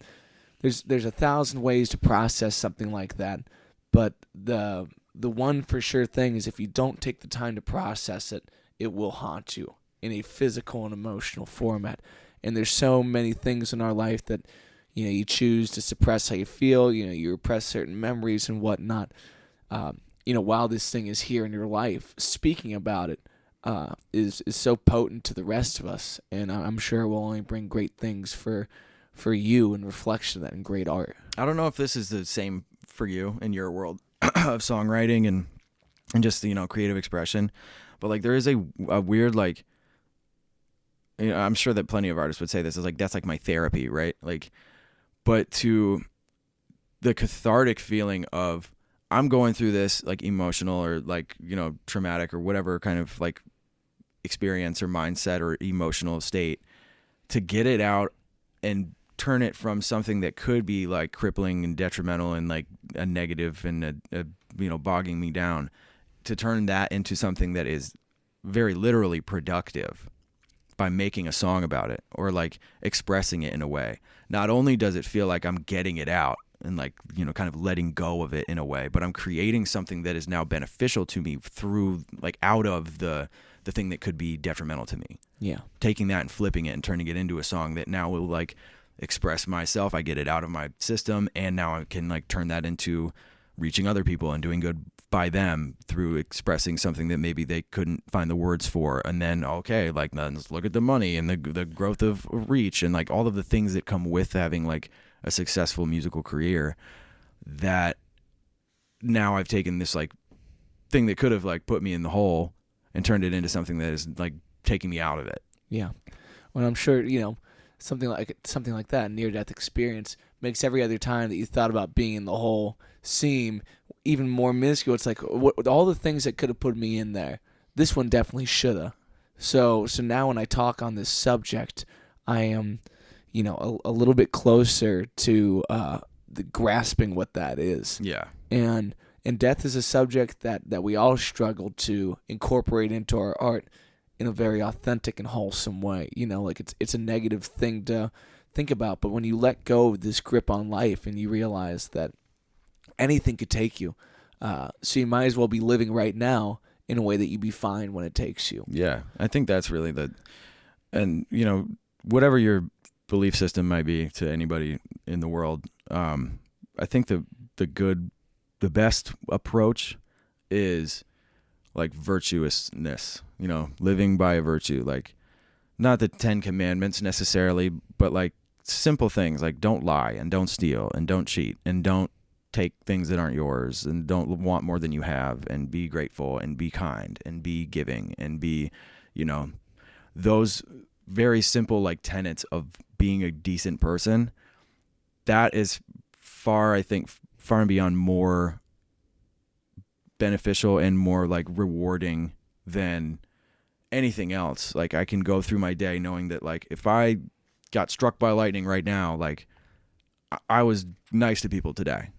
there's 1,000 ways to process something like that, but the one for sure thing is if you don't take the time to process it, it will haunt you in a physical and emotional format. And there's so many things in our life that you choose to suppress how you feel. You repress certain memories and whatnot. While this thing is here in your life, speaking about it is so potent to the rest of us, and I'm sure it will only bring great things for you and reflection of that and great art. I don't know if this is the same for you in your world of songwriting and just creative expression, but like there is a weird like, I'm sure that plenty of artists would say this is like that's like my therapy, right? Like, but to the cathartic feeling of I'm going through this like emotional or like traumatic or whatever kind of like experience or mindset or emotional state, to get it out and turn it from something that could be like crippling and detrimental and like a negative and a bogging me down, to turn that into something that is very literally productive by making a song about it or like expressing it in a way. Not only does it feel like I'm getting it out and like, kind of letting go of it in a way, but I'm creating something that is now beneficial to me through like out of the thing that could be detrimental to me. Yeah. Taking that and flipping it and turning it into a song that now will like express myself. I get it out of my system, and now I can like turn that into reaching other people and doing good by them through expressing something that maybe they couldn't find the words for. And then, okay, like then let's look at the money and the growth of reach and like all of the things that come with having like a successful musical career, that now I've taken this like thing that could have like put me in the hole and turned it into something that is like taking me out of it. Yeah. Well, I'm sure, something like that, near-death experience, makes every other time that you thought about being in the hole seem even more minuscule. It's like all the things that could have put me in there, this one definitely shoulda. So now when I talk on this subject, I am, a little bit closer to the grasping what that is. Yeah. And death is a subject that we all struggle to incorporate into our art in a very authentic and wholesome way. Like it's a negative thing to think about. But when you let go of this grip on life and you realize that anything could take you, so you might as well be living right now in a way that you'd be fine when it takes you. Yeah, I think that's really and whatever your belief system might be to anybody in the world, I think the best approach is like virtuousness, living by a virtue, like not the 10 commandments necessarily, but like simple things like don't lie and don't steal and don't cheat and don't take things that aren't yours and don't want more than you have and be grateful and be kind and be giving and be, those very simple like tenets of being a decent person. That is far and beyond more beneficial and more like rewarding than anything else. Like I can go through my day knowing that like if I got struck by lightning right now, like I was nice to people today.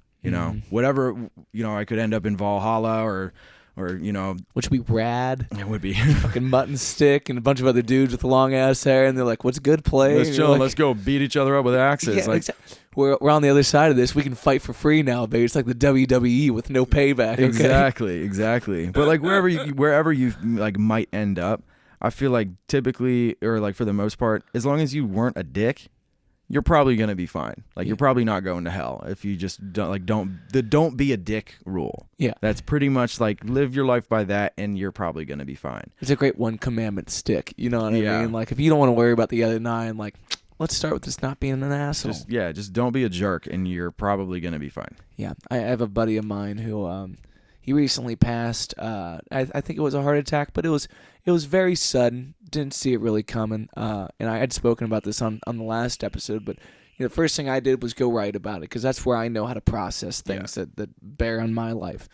Whatever, I could end up in Valhalla or which would be rad. It would be fucking mutton stick and a bunch of other dudes with long ass hair, and they're like, "What's good play? Let's chill. Let's go beat each other up with axes." Yeah, exactly. We're on the other side of this. We can fight for free now, baby. It's like the WWE with no payback. Okay? Exactly. But like wherever you like might end up, I feel like typically or like for the most part, as long as you weren't a dick, you're probably gonna be fine. Like you're probably not going to hell if you just don't be a dick rule. Yeah, that's pretty much like live your life by that, and you're probably gonna be fine. It's a great one commandment stick. You know what I mean? Like if you don't want to worry about the other 9, like let's start with just not being an asshole. Just don't be a jerk, and you're probably gonna be fine. Yeah, I have a buddy of mine who he recently passed. I think it was a heart attack, but it was very sudden. Didn't see it really coming. And I had spoken about this on the last episode, but the first thing I did was go write about it because that's where I know how to process things that bear on my life.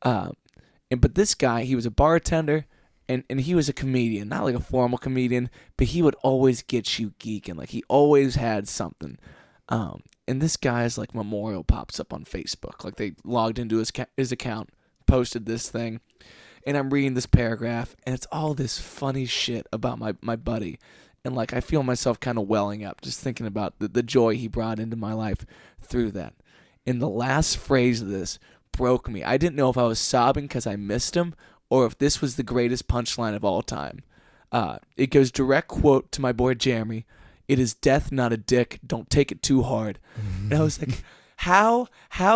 But this guy, he was a bartender, and he was a comedian, not like a formal comedian, but he would always get you geeking. Like he always had something. And this guy's like memorial pops up on Facebook. Like they logged into his account, posted this thing. And I'm reading this paragraph, and it's all this funny shit about my buddy. And, like, I feel myself kind of welling up just thinking about the joy he brought into my life through that. And the last phrase of this broke me. I didn't know if I was sobbing because I missed him or if this was the greatest punchline of all time. It goes direct quote to my boy Jeremy. "It is death, not a dick. Don't take it too hard." And I was like, how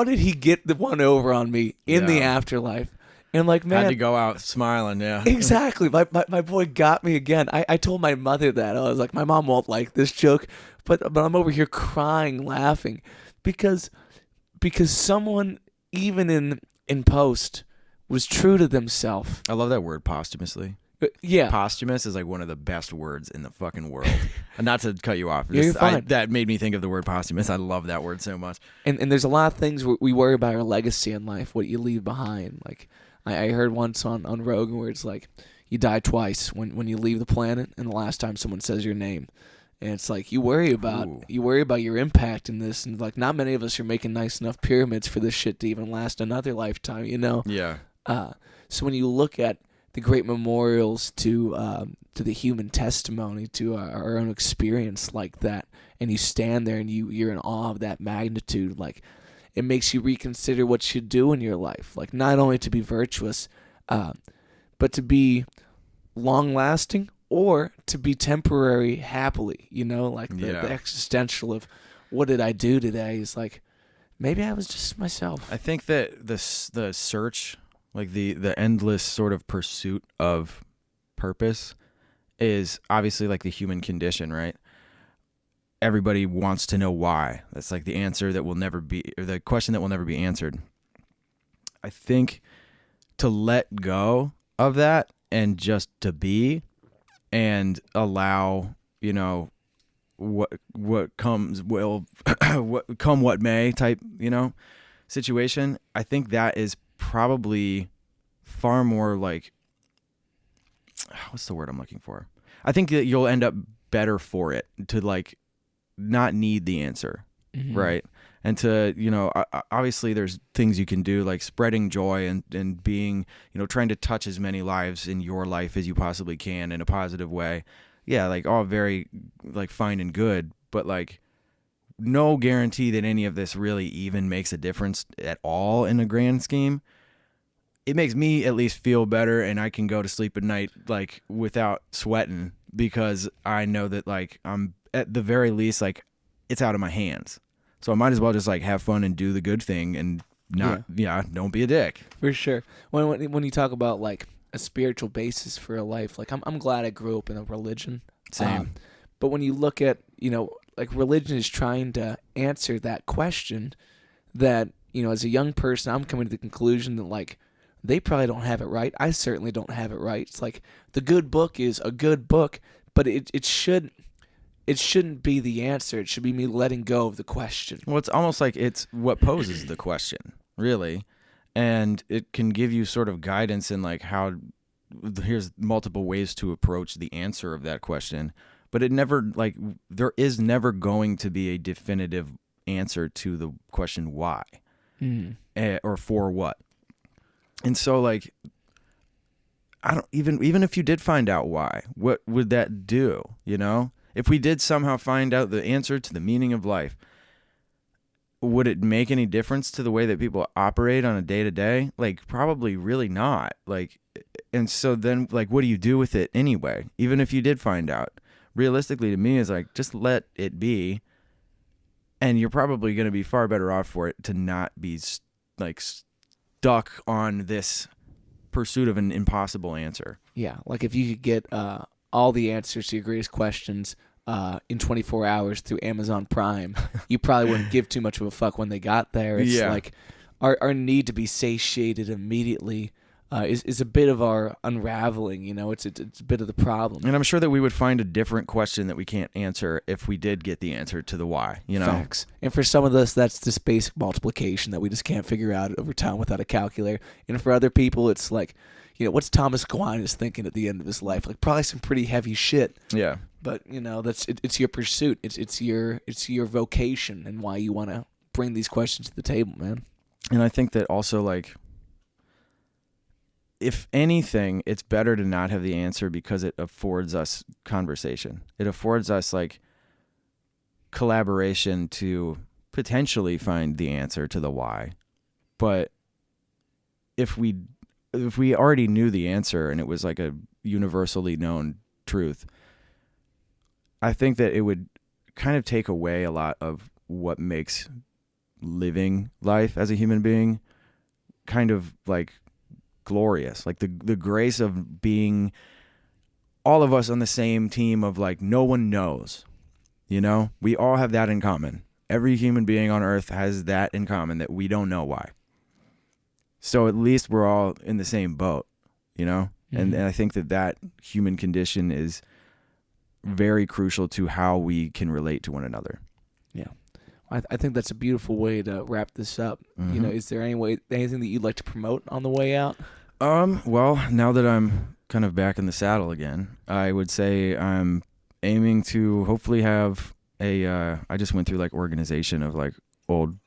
did he get the one over on me in the afterlife? And I'm like, man, had to go out smiling, yeah. Exactly. My boy got me again. I told my mother that. I was like, my mom won't like this joke, but I'm over here crying, laughing, because someone, even in post, was true to themselves. I love that word, posthumously. Yeah. Posthumous is like one of the best words in the fucking world. And not to cut you off. You're fine. That made me think of the word posthumous. I love that word so much. And there's a lot of things we worry about our legacy in life, what you leave behind. Like I heard once on Rogan where it's like you die twice when you leave the planet and the last time someone says your name. And it's like you worry about your impact in this, and like not many of us are making nice enough pyramids for this shit to even last another lifetime, Yeah. So when you look at the great memorials to the human testimony, to our own experience like that, and you stand there and you're in awe of that magnitude, like it makes you reconsider what you do in your life, like not only to be virtuous, but to be long-lasting or to be temporary happily, like the existential of what did I do today is like maybe I was just myself. I think that the search, like the endless sort of pursuit of purpose is obviously like the human condition, right? Everybody wants to know why. That's like the answer that will never be, or the question that will never be answered. I think to let go of that and just to be and allow, what comes will, what may type, situation. I think that is probably far more like, what's the word I'm looking for? I think that you'll end up better for it to like not need the answer, right? And to, obviously there's things you can do like spreading joy and being, trying to touch as many lives in your life as you possibly can in a positive way. Yeah, like all very like fine and good, but like no guarantee that any of this really even makes a difference at all in a grand scheme. It makes me at least feel better, and I can go to sleep at night like without sweating because I know that like I'm at the very least like it's out of my hands. So I might as well just like have fun and do the good thing and not don't be a dick. For sure. When you talk about like a spiritual basis for a life, like I'm glad I grew up in a religion. Same. But when you look at, like religion is trying to answer that question that, as a young person, I'm coming to the conclusion that like they probably don't have it right. I certainly don't have it right. It's like the good book is a good book, but it shouldn't be the answer. It should be me letting go of the question. Well, it's almost like it's what poses the question, really. And it can give you sort of guidance in like how here's multiple ways to approach the answer of that question. But it never, like, there is never going to be a definitive answer to the question why or for what. And so, like, I don't even if you did find out why, what would that do? If we did somehow find out the answer to the meaning of life, would it make any difference to the way that people operate on a day to day? Like, probably really not. Like, and so then, like, what do you do with it anyway? Even if you did find out. Realistically, to me, is like just let it be, and you're probably going to be far better off for it to not be like stuck on this pursuit of an impossible answer. Yeah, like if you could get all the answers to your greatest questions in 24 hours through Amazon Prime, you probably wouldn't give too much of a fuck when they got there. It's like our need to be satiated immediately is a bit of our unraveling, it's a bit of the problem. And I'm sure that we would find a different question that we can't answer if we did get the answer to the why, Facts. And for some of us, that's just basic multiplication that we just can't figure out over time without a calculator. And for other people, it's like, what's Thomas Aquinas thinking at the end of his life? Like probably some pretty heavy shit. Yeah. But it's your pursuit. It's your vocation and why you want to bring these questions to the table, man. And I think that also like, if anything, it's better to not have the answer because it affords us conversation. It affords us like collaboration to potentially find the answer to the why. But if we already knew the answer and it was like a universally known truth, I think that it would kind of take away a lot of what makes living life as a human being kind of like glorious, like the grace of being all of us on the same team of like no one knows, we all have that in common. Every human being on earth has that in common, that we don't know why. So at least we're all in the same boat, and I think that human condition is very crucial to how we can relate to one another. Yeah. I think that's a beautiful way to wrap this up. Is there anything that you'd like to promote on the way out? Well, now that I'm kind of back in the saddle again, I would say I'm aiming to hopefully have I just went through like organization of like old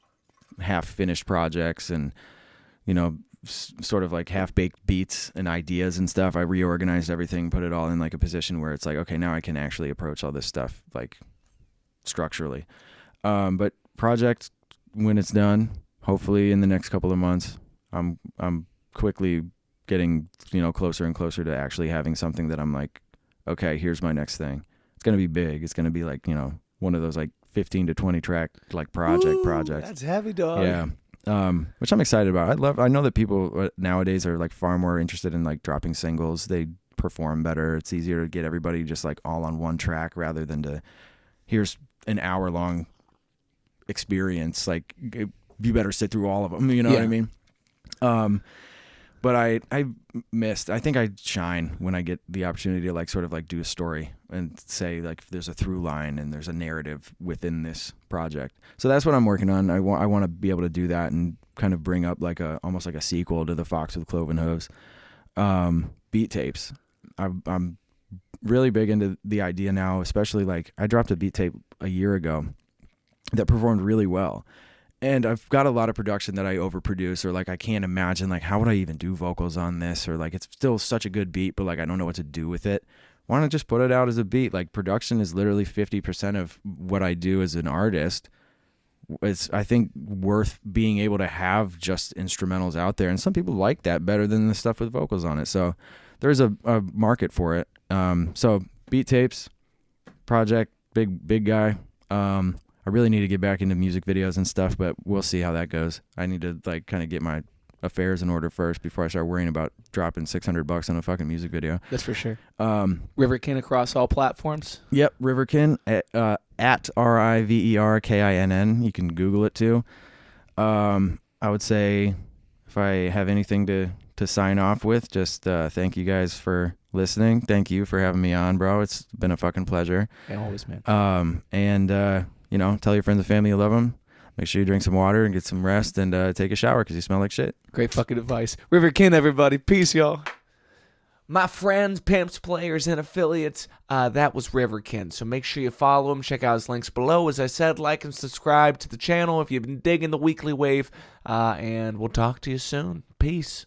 half-finished projects and, sort of like half-baked beats and ideas and stuff. I reorganized everything, put it all in like a position where it's like, okay, now I can actually approach all this stuff like structurally. But project, when it's done, hopefully in the next couple of months, I'm quickly getting, closer and closer to actually having something that I'm like, okay, here's my next thing. It's going to be big. It's going to be like, one of those like 15 to 20 track like projects. That's heavy, dog. Yeah. Which I'm excited about. I know that people nowadays are like far more interested in like dropping singles. They perform better. It's easier to get everybody just like all on one track rather than to here's an hour long experience. Like you better sit through all of them. You know what I mean? But I think I shine when I get the opportunity to like sort of like do a story and say like there's a through line and there's a narrative within this project. So that's what I'm working on. I want to be able to do that and kind of bring up like almost like a sequel to The Fox with Cloven Hooves. Beat tapes. I'm really big into the idea now, especially like I dropped a beat tape a year ago that performed really well. And I've got a lot of production that I overproduce, or like I can't imagine like how would I even do vocals on this, or like it's still such a good beat, but like I don't know what to do with it. Why not just put it out as a beat? Like production is literally 50% of what I do as an artist, it's I think worth being able to have just instrumentals out there, and some people like that better than the stuff with vocals on it. So there's a market for it. So Beat Tapes project, big guy. I really need to get back into music videos and stuff, but we'll see how that goes. I need to like kind of get my affairs in order first before I start worrying about dropping $600 on a fucking music video. That's for sure. RiverKinn across all platforms. Yep, RiverKinn at RiverKinn. You can Google it too. I would say if I have anything to sign off with, just thank you guys for listening. Thank you for having me on, bro. It's been a fucking pleasure. Yeah, always, man. And you know, tell your friends and family you love them. Make sure you drink some water and get some rest and take a shower because you smell like shit. Great fucking advice. RiverKinn, everybody. Peace, y'all. My friends, pimps, players, and affiliates, that was RiverKinn. So make sure you follow him. Check out his links below. As I said, like and subscribe to the channel if you've been digging the Weekly Wave. And we'll talk to you soon. Peace.